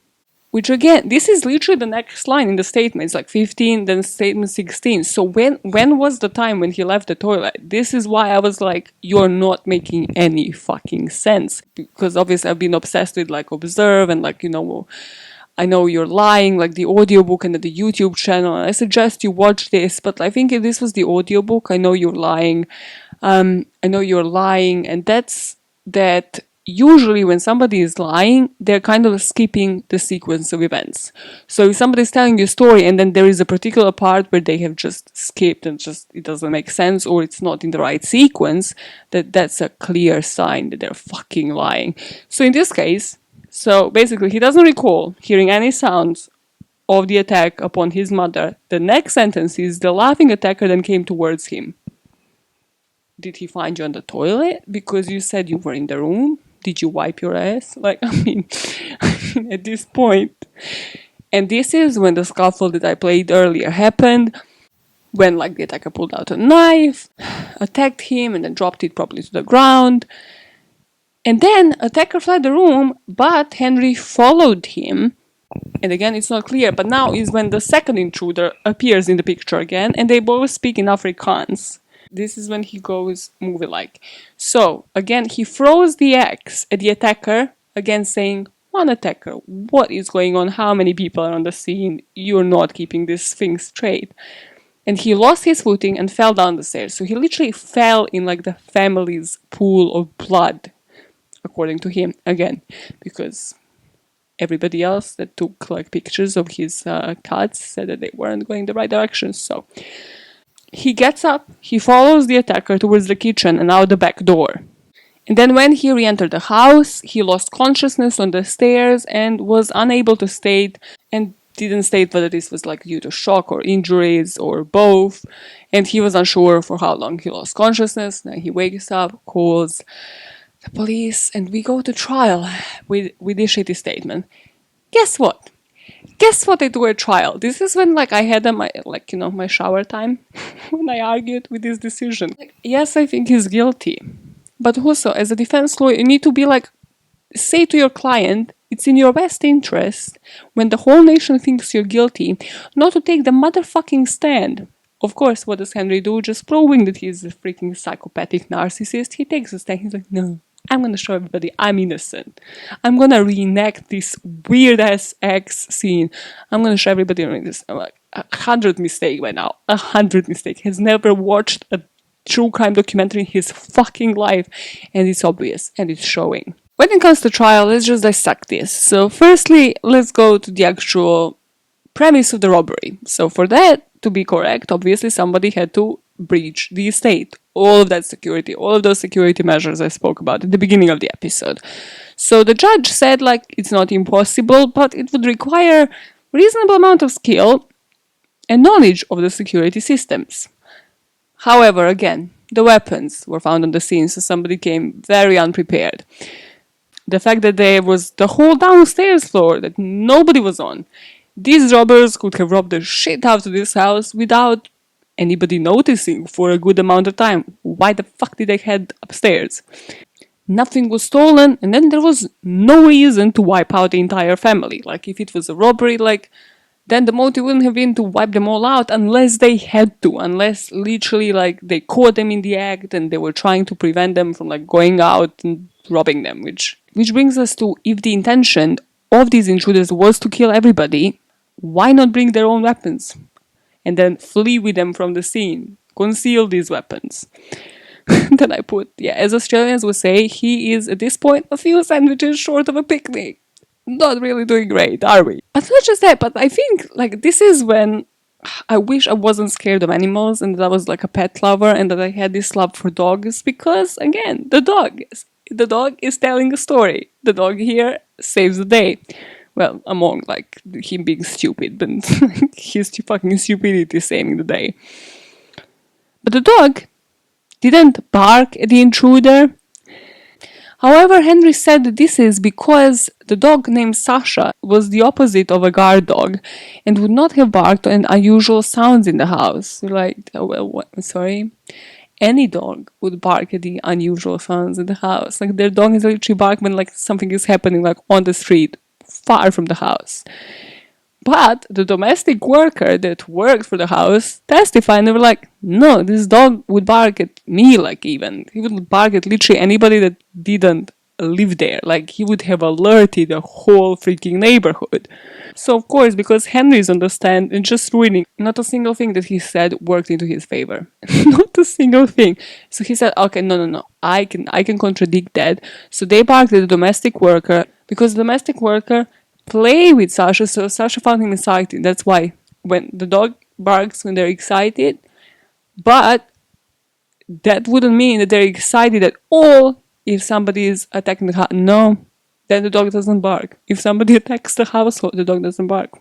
Which again, this is literally the next line in the statement. It's like 15, then statement 16. So when was the time when he left the toilet? This is why I was like, you're not making any fucking sense. Because obviously I've been obsessed with like Observe and like, you know, I know you're lying, like the audiobook and the YouTube channel. And I suggest you watch this, but I think if this was the audiobook, I know you're lying. I know you're lying, and that's that. Usually when somebody is lying, they're kind of skipping the sequence of events. So if somebody's telling you a story and then there is a particular part where they have just skipped and just it doesn't make sense, or it's not in the right sequence, that's a clear sign that they're fucking lying. So in this case, so basically he doesn't recall hearing any sounds of the attack upon his mother. The next sentence is the laughing attacker then came towards him. Did he find you on the toilet because you said you were in the room? Did you wipe your ass? Like, I mean, at this point. And this is when the scuffle that I played earlier happened, when like the attacker pulled out a knife, attacked him, and then dropped it probably to the ground. And then attacker fled the room, but Henry followed him. And again, it's not clear, but now is when the second intruder appears in the picture again, and they both speak in Afrikaans. This is when he goes movie-like. So, again, he throws the axe at the attacker, again saying, one attacker, what is going on? How many people are on the scene? You're not keeping this thing straight. And he lost his footing and fell down the stairs. So he literally fell in like the family's pool of blood, according to him, again, because everybody else that took like pictures of his cuts said that they weren't going the right direction. So he gets up, he follows the attacker towards the kitchen and out the back door. And then when he re-entered the house, he lost consciousness on the stairs and was unable to state, and didn't state whether this was like due to shock or injuries or both. And he was unsure for how long he lost consciousness. Then he wakes up, calls the police, and we go to trial with this shitty statement. Guess what? Guess what I do at trial? This is when like I had my like, you know, my shower time when I argued with this decision. Like, yes, I think he's guilty. But also, as a defense lawyer, you need to be like, say to your client, it's in your best interest, when the whole nation thinks you're guilty, not to take the motherfucking stand. Of course, what does Henry do? Just proving that he's a freaking psychopathic narcissist. He takes a stand. He's like, no, I'm gonna show everybody I'm innocent. I'm gonna reenact this weird ass X scene. I'm gonna show everybody this. I'm like 100 mistake by now. 100 mistake. Has never watched a true crime documentary in his fucking life, and it's obvious and it's showing. When it comes to trial, let's just dissect this. So, firstly, let's go to the actual premise of the robbery. So, for that to be correct, obviously somebody had to breach the estate. All of that security, all of those security measures I spoke about at the beginning of the episode. So the judge said, like, it's not impossible, but it would require reasonable amount of skill and knowledge of the security systems. However, again, the weapons were found on the scene, so somebody came very unprepared. The fact that there was the whole downstairs floor that nobody was on. These robbers could have robbed the shit out of this house without anybody noticing for a good amount of time. Why the fuck did they head upstairs? Nothing was stolen, and then there was no reason to wipe out the entire family. Like, if it was a robbery, like, then the motive wouldn't have been to wipe them all out unless they had to, unless literally, like, they caught them in the act and they were trying to prevent them from, like, going out and robbing them, which brings us to, if the intention of these intruders was to kill everybody, why not bring their own weapons? And then flee with them from the scene. Conceal these weapons. Then I put, yeah, as Australians would say, he is at this point a few sandwiches short of a picnic. Not really doing great, are we? But not just that, but I think, like, this is when I wish I wasn't scared of animals and that I was like a pet lover and that I had this love for dogs because, again, the dog is telling a story. The dog here saves the day. Well, among, like, him being stupid, but his fucking stupidity saving the day. But the dog didn't bark at the intruder. However, Henry said that this is because the dog named Sasha was the opposite of a guard dog and would not have barked at unusual sounds in the house. Like, well, what? Sorry? Any dog would bark at the unusual sounds in the house. Like, their dog is literally bark when, like, something is happening, like, on the street, far from the house. But the domestic worker that worked for the house testified, and they were like, no, this dog would bark at me, like, even. He would bark at literally anybody that didn't live there. Like, he would have alerted the whole freaking neighborhood. So, of course, because Henry's on the stand and just ruining, not a single thing that he said worked into his favor. Not a single thing. So he said, okay, no, I can contradict that. So they barked at the domestic worker because the domestic worker play with Sasha, so Sasha found him exciting. That's why when the dog barks when they're excited, but that wouldn't mean that they're excited at all if somebody is attacking the house. No, then the dog doesn't bark. If somebody attacks the household, the dog doesn't bark.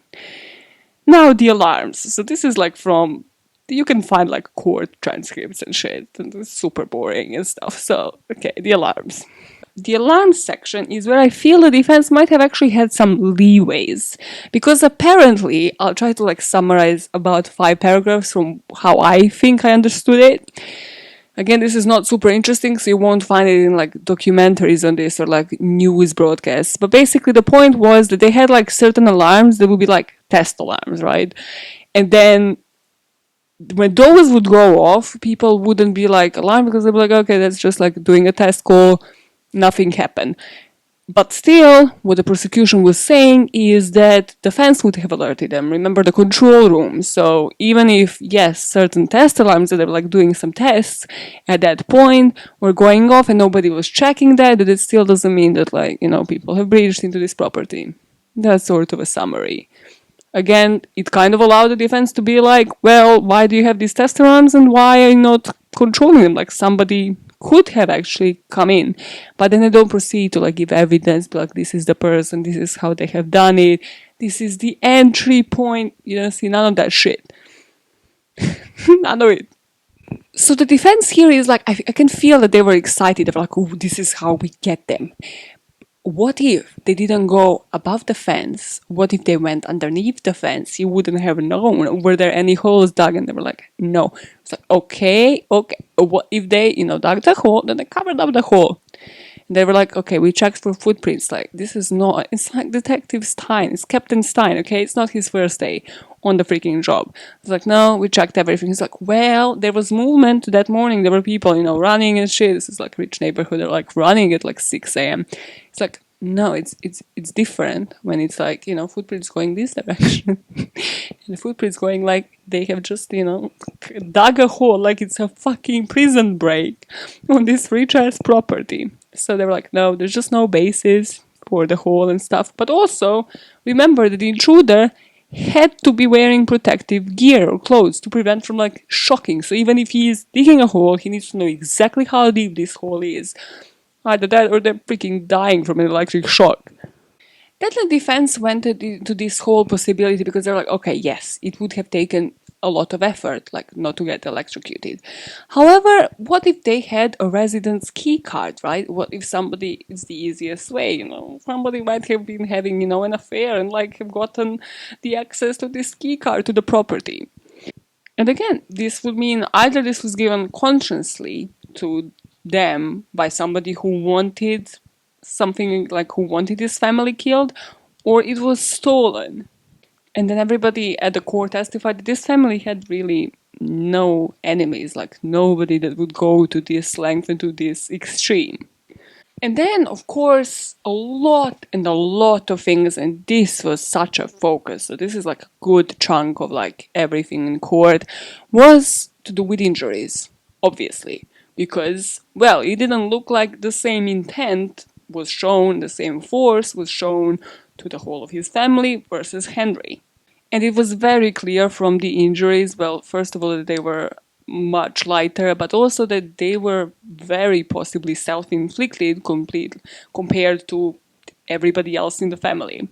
Now the alarms. So this is like from, you can find like court transcripts and shit, and it's super boring and stuff. So, okay, the alarms. The alarm section is where I feel the defense might have actually had some leeways. Because apparently, I'll try to like summarize about 5 paragraphs from how I think I understood it. Again, this is not super interesting, so you won't find it in like documentaries on this or like news broadcasts. But basically the point was that they had like certain alarms that would be like test alarms, right? And then when those would go off, people wouldn't be like alarmed because they'd be like, okay, that's just like doing a test call. Nothing happened. But still, what the prosecution was saying is that the fence would have alerted them. Remember the control room. So even if, yes, certain test alarms that they were like doing some tests at that point were going off and nobody was checking that it still doesn't mean that, like, you know, people have breached into this property. That's sort of a summary. Again, it kind of allowed the defense to be like, well, why do you have these test alarms and why are you not controlling them? Like, somebody could have actually come in, but then they don't proceed to like give evidence, like this is the person, this is how they have done it, this is the entry point. You don't see none of that shit. None of it. So the defense here is like, I can feel that they were excited. They were like, oh, this is how we get them. What if they didn't go above the fence? What if they went underneath the fence? You wouldn't have known. Were there any holes dug? And they were like, no. It's like, okay. What if they, dug the hole, then they covered up the hole? And they were like, okay, we checked for footprints. Like, this is not, it's like Detective Stein. It's Captain Stein, okay? It's not his first day on the freaking job. It's like, no, we checked everything. He's like, well, there was movement that morning. There were people, running and shit. This is like a rich neighborhood. They're like running at like 6 a.m. It's like, no, it's different when it's like, footprints going this direction. And the footprints going like they have just, dug a hole like it's a fucking prison break on this Richard's property. So they were like, no, there's just no basis for the hole and stuff. But also, remember that the intruder had to be wearing protective gear or clothes to prevent from like shocking. So even if he is digging a hole, he needs to know exactly how deep this hole is. Either that or they're freaking dying from an electric shock. Then the defense went to this whole possibility because they're like, okay, yes, it would have taken a lot of effort, like not to get electrocuted. However, what if they had a residence key card, right? What if somebody, it's the easiest way, somebody might have been having, an affair and like have gotten the access to this key card to the property. And again, this would mean either this was given consciously to them by somebody who wanted something, like who wanted his family killed, or it was stolen. And then everybody at the court testified that this family had really no enemies, like nobody that would go to this length and to this extreme. And then, of course, a lot of things, and this was such a focus, so this is like a good chunk of like everything in court, was to do with injuries, obviously. Because, well, it didn't look like the same intent was shown, the same force was shown to the whole of his family versus Henri. And it was very clear from the injuries, well, first of all, that they were much lighter, but also that they were very possibly self-inflicted compared to everybody else in the family.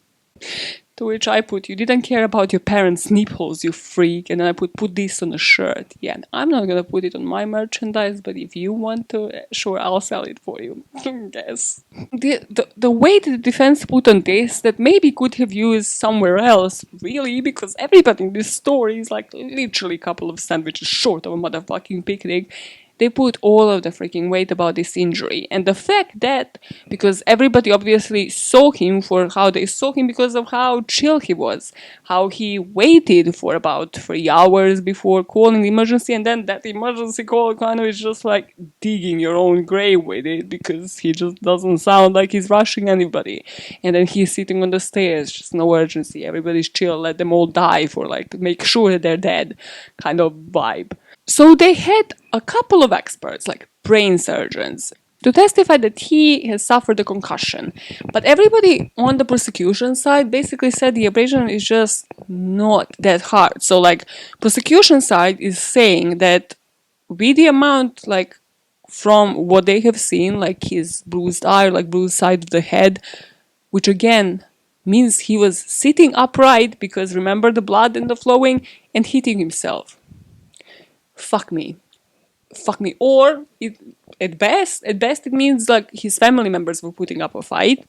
To which I put, you didn't care about your parents' nipples, you freak. And then I put this on a shirt. Yeah, I'm not gonna put it on my merchandise, but if you want to, sure, I'll sell it for you. Yes. The way that the defense put on this, that maybe could have used somewhere else, really, because everybody in this story is like literally a couple of sandwiches short of a motherfucking picnic. They put all of the freaking weight about this injury. And the fact that, because everybody obviously saw him for how they saw him because of how chill he was, how he waited for about 3 hours before calling the emergency, and then that emergency call kind of is just like digging your own grave with it because he just doesn't sound like he's rushing anybody. And then he's sitting on the stairs, just no urgency, everybody's chill, let them all die for like to make sure that they're dead kind of vibe. So they had a couple of experts, like brain surgeons, to testify that he has suffered a concussion. But everybody on the prosecution side basically said the abrasion is just not that hard. So like prosecution side is saying that with the amount, like from what they have seen, like his bruised eye, like bruised side of the head, which again means he was sitting upright because remember the blood and the flowing, and hitting himself. Fuck me. Or at best it means like his family members were putting up a fight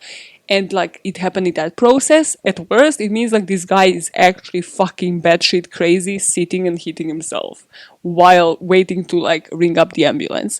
and like it happened in that process. At worst, it means like this guy is actually fucking batshit crazy, sitting and hitting himself while waiting to like ring up the ambulance.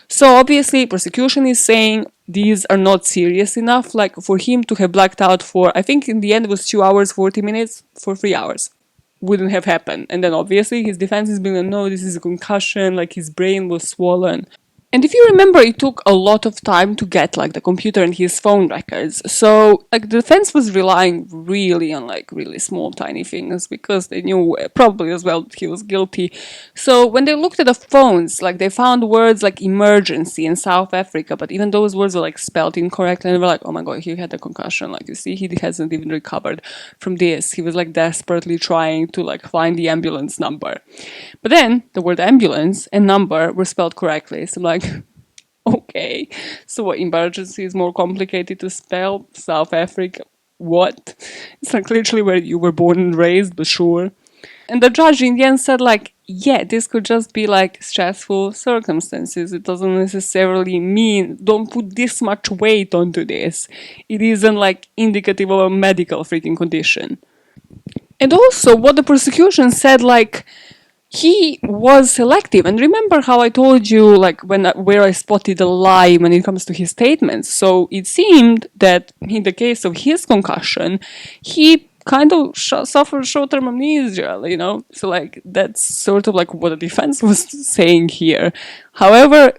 So obviously prosecution is saying these are not serious enough, like for him to have blacked out for, I think in the end it was 2 hours 40 minutes for 3 hours. Wouldn't have happened. And then obviously his defense is being like, no, this is a concussion, like his brain was swollen. And if you remember, it took a lot of time to get like the computer and his phone records. So like the defense was relying really on like really small tiny things because they knew probably as well that he was guilty. So when they looked at the phones, like they found words like emergency in South Africa, but even those words were like spelled incorrectly, and they were like, oh my god, he had a concussion. Like you see, he hasn't even recovered from this. He was like desperately trying to like find the ambulance number. But then the word ambulance and number were spelled correctly. So I'm like, okay, so what, emergency is more complicated to spell? South Africa? What? It's like literally where you were born and raised, but sure. And the judge in the end said like, yeah, this could just be like stressful circumstances. It doesn't necessarily mean, don't put this much weight onto this. It isn't like indicative of a medical freaking condition. And also what the prosecution said, like, he was selective. And remember how I told you, like, where I spotted a lie when it comes to his statements. So it seemed that in the case of his concussion, he kind of suffered short-term amnesia, you know? So, like, that's sort of like what the defense was saying here. However,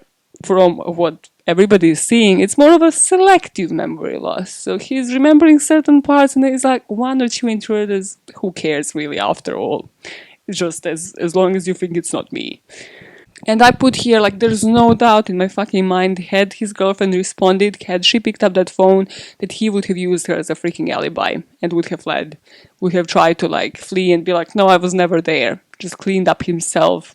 from what everybody is seeing, it's more of a selective memory loss. So he's remembering certain parts, and it's like one or two intruders. Who cares, really, after all? Just as long as you think it's not me. And I put here, like, there's no doubt in my fucking mind, had his girlfriend responded, had she picked up that phone, that he would have used her as a freaking alibi and would have fled. Would have tried to, like, flee and be like, no, I was never there. Just cleaned up himself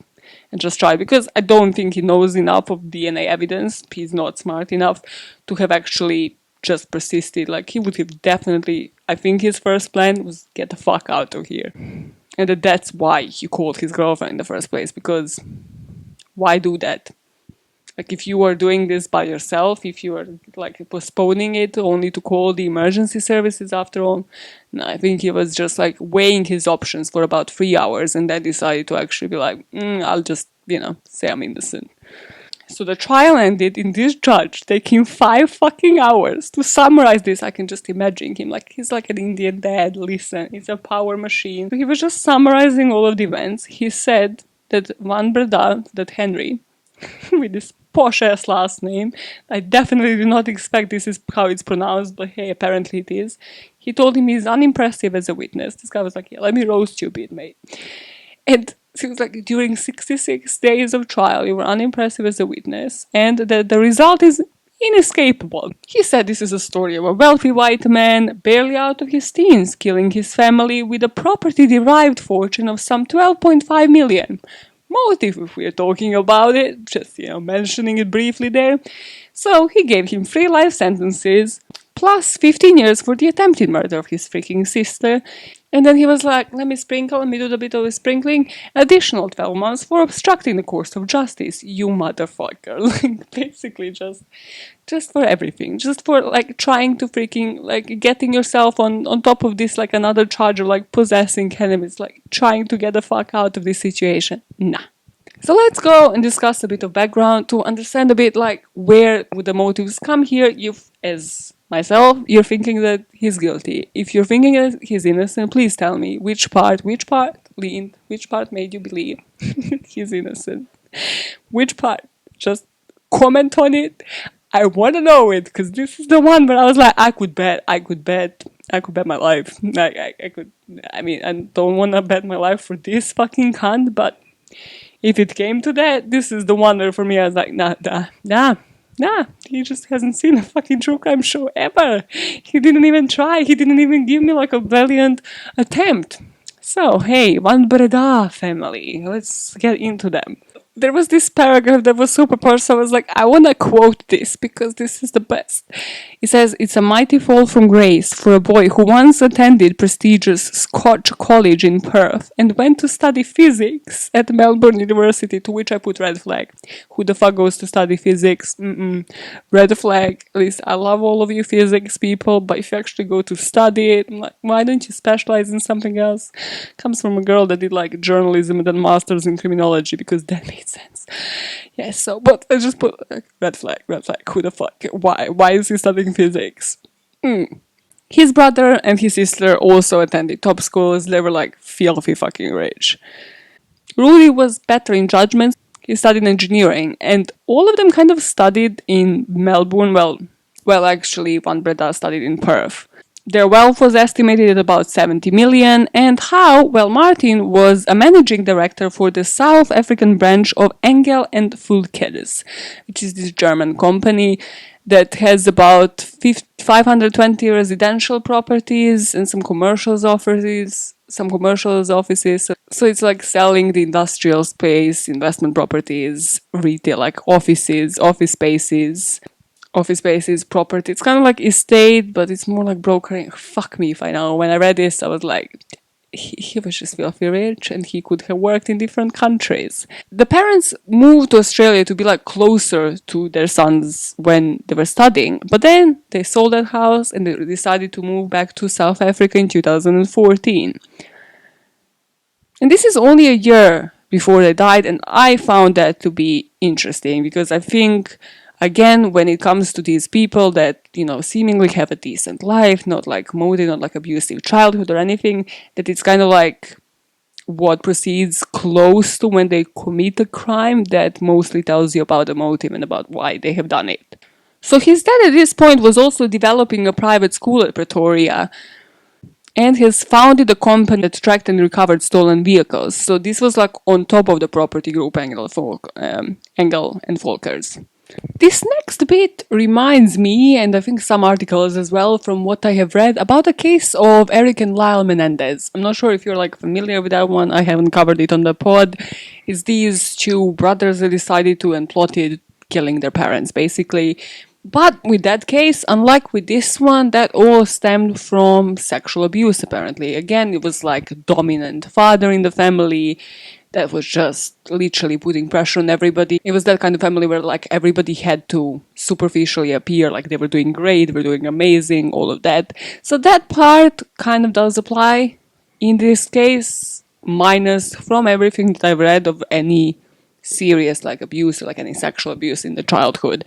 and just tried. Because I don't think he knows enough of DNA evidence. He's not smart enough to have actually just persisted. Like, he would have definitely, I think his first plan was get the fuck out of here. And that's why he called his girlfriend in the first place, because why do that? Like, if you are doing this by yourself, if you are, like, postponing it only to call the emergency services after all, no, I think he was just, like, weighing his options for about 3 hours and then decided to actually be like, I'll just, say I'm innocent. So the trial ended in this judge taking 5 fucking hours to summarize this. I can just imagine him, like, he's like an Indian dad, listen, he's a power machine. So he was just summarizing all of the events. He said that Van Breda, that Henri, with this posh-ass last name, I definitely do not expect this is how it's pronounced, but hey, apparently it is. He told him he's unimpressive as a witness. This guy was like, yeah, let me roast you a bit, mate. And it was like, during 66 days of trial, you were unimpressive as a witness, and the result is inescapable. He said this is a story of a wealthy white man, barely out of his teens, killing his family with a property-derived fortune of some 12.5 million. Motive, if we're talking about it, just, mentioning it briefly there. So he gave him 3 life sentences, plus 15 years for the attempted murder of his freaking sister. And then he was like, let me do a bit of a sprinkling, additional 12 months for obstructing the course of justice, you motherfucker. Like, basically just for everything. Just for, like, trying to freaking, like, getting yourself on top of this, like, another charge of, like, possessing cannabis, like, trying to get the fuck out of this situation. Nah. So let's go and discuss a bit of background to understand a bit, like, where would the motives come here. If, as myself, you're thinking that he's guilty. If you're thinking that he's innocent, please tell me which part leaned, which part made you believe he's innocent. Which part? Just comment on it. I want to know it, because this is the one where I was like, I could bet my life. I don't want to bet my life for this fucking cunt, but if it came to that, this is the one where for me I was like, nah, he just hasn't seen a fucking true crime show ever. He didn't even try. He didn't even give me, like, a valiant attempt. So, hey, Van Breda family, let's get into them. There was this paragraph that was super personal. I was like, I want to quote this because this is the best. It says, it's a mighty fall from grace for a boy who once attended prestigious Scotch college in Perth and went to study physics at Melbourne University, to which I put red flag. Who the fuck goes to study physics? Red flag. At least I love all of you physics people, but if you actually go to study it, I'm like, why don't you specialize in something else? Comes from a girl that did, like, journalism and then masters in criminology, because that made sense. Yes, so, but I just put, like, red flag, who the fuck, why is he studying physics? His brother and his sister also attended top schools. They were, like, filthy fucking rich. Rudy was better in judgments. He studied engineering, and all of them kind of studied in Melbourne. Well, actually, Van Breda studied in Perth. Their wealth was estimated at about 70 million, and Martin was a managing director for the South African branch of Engel and Fulkeres, which is this German company that has about 520 residential properties and some commercial offices. So it's like selling the industrial space, investment properties, retail, like offices, office spaces, property. It's kind of like estate, but it's more like brokering. Fuck me if I know. When I read this, I was like, he was just filthy rich, and he could have worked in different countries. The parents moved to Australia to be, like, closer to their sons when they were studying, but then they sold that house and they decided to move back to South Africa in 2014. And this is only a year before they died. And I found that to be interesting because I think, again, when it comes to these people that, seemingly have a decent life, not like moody, not like abusive childhood or anything, that it's kind of like what proceeds close to when they commit a crime that mostly tells you about the motive and about why they have done it. So his dad at this point was also developing a private school at Pretoria and has founded a company that tracked and recovered stolen vehicles. So this was like on top of the property group Engel and Volkers. This next bit reminds me, and I think some articles as well, from what I have read about the case of Eric and Lyle Menendez. I'm not sure if you're familiar with that one. I haven't covered it on the pod. It's these two brothers that decided to and plotted killing their parents, basically. But with that case, unlike with this one, that all stemmed from sexual abuse, apparently. Again, it was like dominant father in the family that was just literally putting pressure on everybody. It was that kind of family where everybody had to superficially appear like they were doing great, they were doing amazing, all of that. So that part kind of does apply in this case, minus from everything that I've read of any serious abuse or any sexual abuse in the childhood.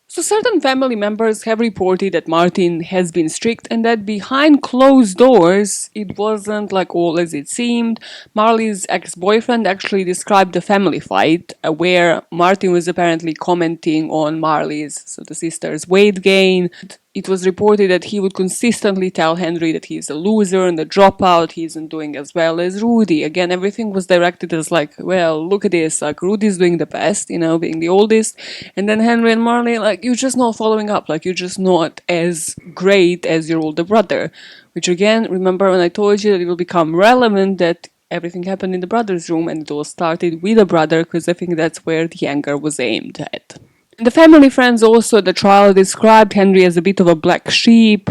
So certain family members have reported that Martin has been strict and that behind closed doors it wasn't all as it seemed. Marley's ex-boyfriend actually described the family fight where Martin was apparently commenting on Marley's, so the sister's, weight gain. It was reported that he would consistently tell Henry that he's a loser and a dropout, he isn't doing as well as Rudy. Again, everything was directed as well, look at this, Rudy's doing the best, being the oldest, and then Henry and Marley, you're just not following up, you're just not as great as your older brother. Which again, remember when I told you that it will become relevant that everything happened in the brother's room and it all started with the brother, because I think that's where the anger was aimed at. The family friends also at the trial described Henry as a bit of a black sheep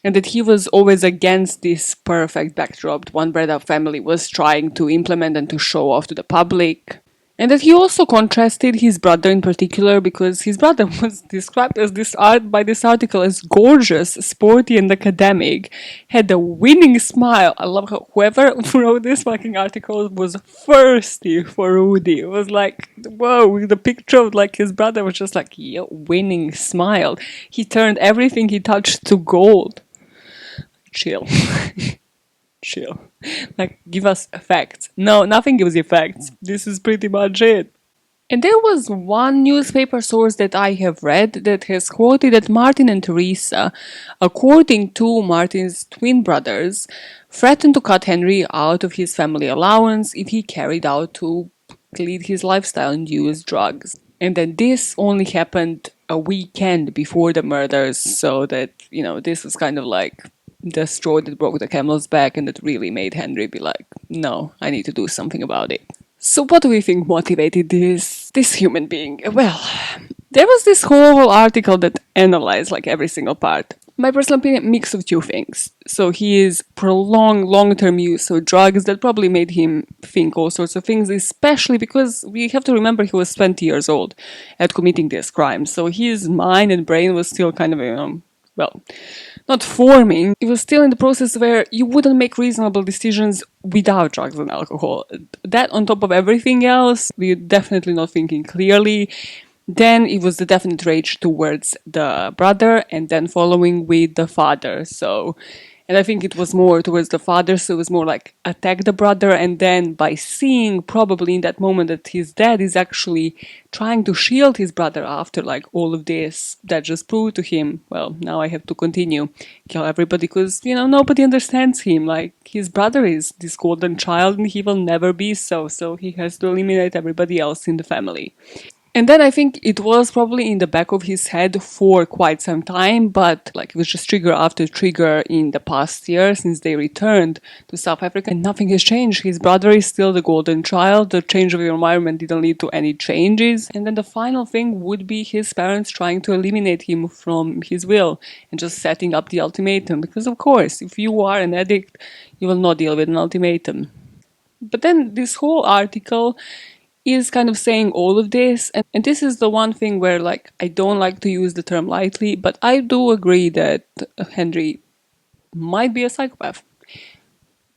and that he was always against this perfect backdrop Van Breda family was trying to implement and to show off to the public. And that he also contrasted his brother in particular because his brother was described as by this article as gorgeous, sporty and academic, had a winning smile. I love how whoever wrote this fucking article was thirsty for Rudy. It was whoa, the picture of his brother was just winning smile. He turned everything he touched to gold. Chill. Chill. Give us facts. No, nothing gives you facts. This is pretty much it. And there was one newspaper source that I have read that has quoted that Martin and Teresa, according to Martin's twin brothers, threatened to cut Henry out of his family allowance if he carried out to lead his lifestyle and use drugs. And then this only happened a weekend before the murders, so that, this was kind of the straw that broke the camel's back and that really made Henry be no, I need to do something about it. So what do we think motivated this human being? Well, there was this whole article that analyzed every single part. My personal opinion, mix of two things. So his prolonged long-term use of drugs that probably made him think all sorts of things, especially because we have to remember he was 20 years old at committing this crime. So his mind and brain was still kind of, not forming. It was still in the process where you wouldn't make reasonable decisions without drugs and alcohol. That on top of everything else, we're definitely not thinking clearly. Then it was the definite rage towards the brother and then following with the father. And I think it was more towards the father, so it was more attack the brother, and then by seeing probably in that moment that his dad is actually trying to shield his brother after all of this, that just proved to him, well, now I have to continue, kill everybody because, nobody understands him. His brother is this golden child and he will never be so he has to eliminate everybody else in the family. And then I think it was probably in the back of his head for quite some time, but it was just trigger after trigger in the past year since they returned to South Africa and nothing has changed. His brother is still the golden child, the change of environment didn't lead to any changes. And then the final thing would be his parents trying to eliminate him from his will and just setting up the ultimatum. Because of course, if you are an addict, you will not deal with an ultimatum. But then this whole article is kind of saying all of this, and this is the one thing where I don't like to use the term lightly, but I do agree that Henry might be a psychopath.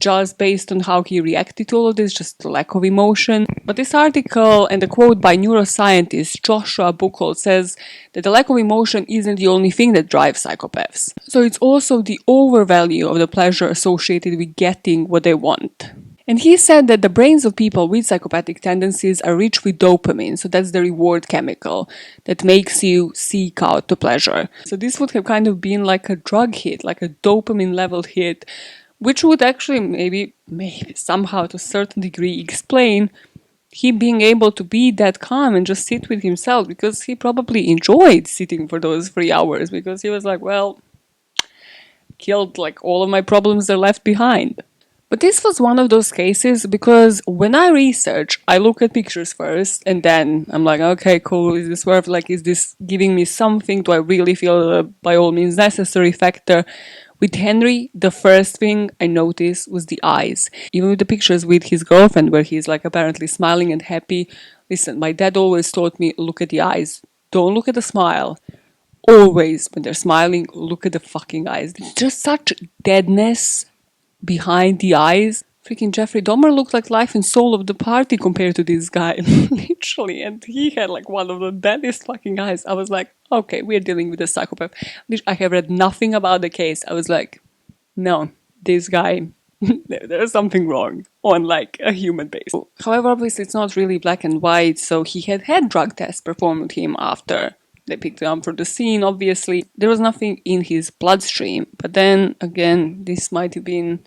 just based on how he reacted to all of this, just the lack of emotion. But this article and the quote by neuroscientist Joshua Buchholz says that the lack of emotion isn't the only thing that drives psychopaths. So it's also the overvalue of the pleasure associated with getting what they want. And he said that the brains of people with psychopathic tendencies are rich with dopamine, so that's the reward chemical that makes you seek out the pleasure. So this would have kind of been like a drug hit, like a dopamine level hit, which would actually maybe somehow to a certain degree explain him being able to be that calm and just sit with himself, because he probably enjoyed sitting for those 3 hours, because he was like, well, killed, like all of my problems are left behind. But this was one of those cases because when I research, I look at pictures first and then I'm like, okay, cool, is this worth, like, is this giving me something? Do I really feel by all means necessary factor? With Henry, the first thing I noticed was the eyes. Even with the pictures with his girlfriend where he's like apparently smiling and happy. Listen, my dad always taught me, look at the eyes. Don't look at the smile. Always, when they're smiling, look at the fucking eyes. There's just such deadness behind the eyes. Freaking Jeffrey Dahmer looked like life and soul of the party compared to this guy. Literally. And he had like one of the deadest fucking eyes. I was like, okay, we're dealing with a psychopath. I have read nothing about the case. I was like, no, this guy, there's something wrong on like a human base. However, obviously it's not really black and white. So he had drug tests performed on him after they picked him up for the scene. Obviously, there was nothing in his bloodstream. But then, again, this might have been,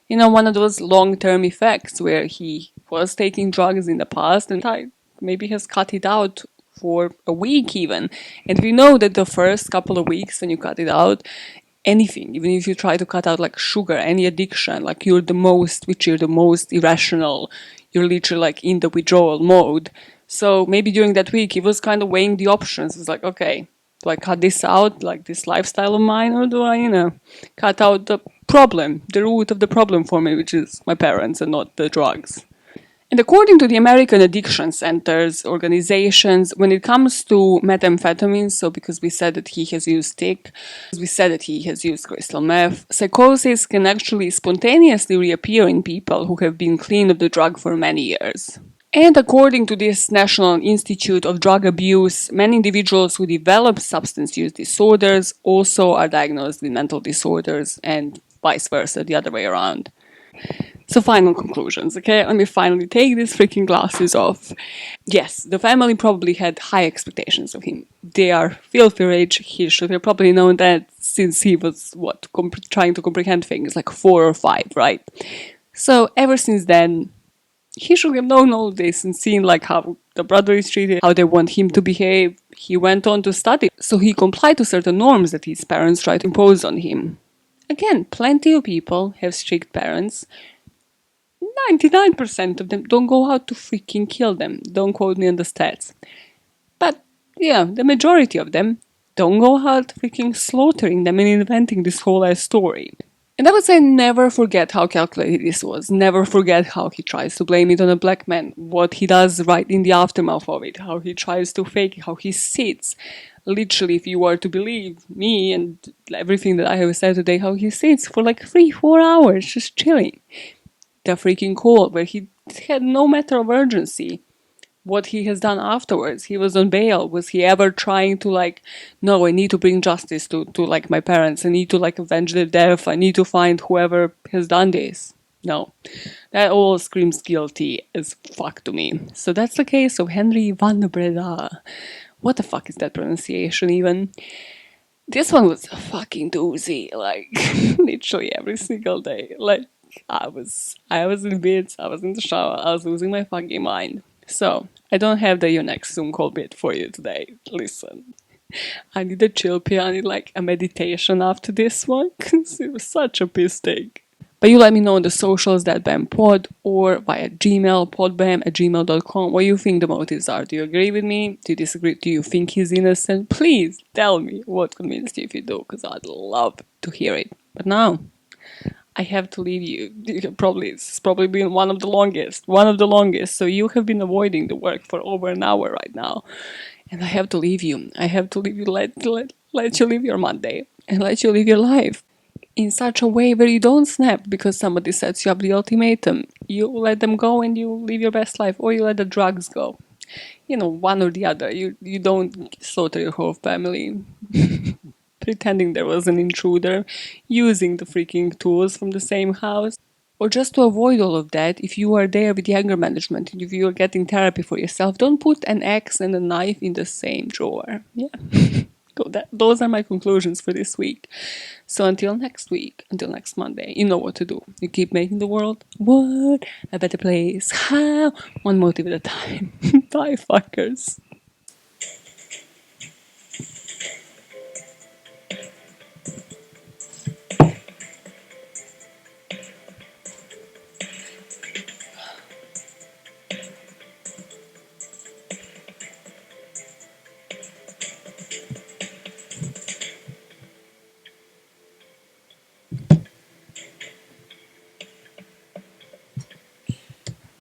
one of those long-term effects where he was taking drugs in the past and maybe has cut it out for a week even. And we know that the first couple of weeks when you cut it out, anything, even if you try to cut out like sugar, any addiction, like you're the most irrational, you're literally like in the withdrawal mode. So maybe during that week, he was kind of weighing the options. It's like, okay, do I cut this out, like this lifestyle of mine, or do I, cut out the problem, the root of the problem for me, which is my parents and not the drugs. And according to the American Addiction Centers organizations, when it comes to methamphetamines, so because we said that he has used stick, we said that he has used crystal meth, psychosis can actually spontaneously reappear in people who have been clean of the drug for many years. And according to this National Institute of Drug Abuse, many individuals who develop substance use disorders also are diagnosed with mental disorders and vice versa, the other way around. So final conclusions, okay? Let me finally take these freaking glasses off. Yes, the family probably had high expectations of him. They are filthy rich. He should have probably known that since he was, trying to comprehend things, like 4 or 5, right? So ever since then, he should have known all this and seen like how the brother is treated, how they want him to behave. He went on to study, so he complied to certain norms that his parents tried to impose on him. Again, plenty of people have strict parents. 99% of them don't go out to freaking kill them. Don't quote me on the stats. But, yeah, the majority of them don't go out freaking slaughtering them and inventing this whole ass story. And I would say never forget how calculated this was. Never forget how he tries to blame it on a black man. What he does right in the aftermath of it. How he tries to fake it. How he sits. Literally, if you were to believe me and everything that I have said today, how he sits for like 3-4 hours just chilling. The freaking call where he had no matter of urgency. What he has done afterwards. He was on bail. Was he ever trying to like, no, I need to bring justice to like my parents. I need to like avenge their death. I need to find whoever has done this. No. That all screams guilty as fuck to me. So that's the case of Henri van Breda. What the fuck is that pronunciation even? This one was a fucking doozy. Like, literally every single day. Like, I was in bed, I was in the shower, I was losing my fucking mind. So, I don't have the your next Zoom call bit for you today. Listen, I need a chill pill, I need like a meditation after this one, because it was such a piss take. But you let me know on the socials that BAMPod or via Gmail, podbam@gmail.com, what you think the motives are. Do you agree with me? Do you disagree? Do you think he's innocent? Please tell me what convinced you if you do, because I'd love to hear it. But now, I have to leave you. It's probably been one of the longest. So you have been avoiding the work for over an hour right now. And I have to leave you. Let you live your Monday and let you live your life. in such a way where you don't snap because somebody sets you up the ultimatum. You let them go and you live your best life, or you let the drugs go. You know, one or the other. You don't slaughter your whole family pretending there was an intruder, using the freaking tools from the same house. Or just to avoid all of that, if you are there with the anger management, if you are getting therapy for yourself, don't put an axe and a knife in the same drawer. Yeah. Those are my conclusions for this week. So until next week, until next Monday, you know what to do. You keep making the world a better place. How? One motive at a time. Bye, fuckers.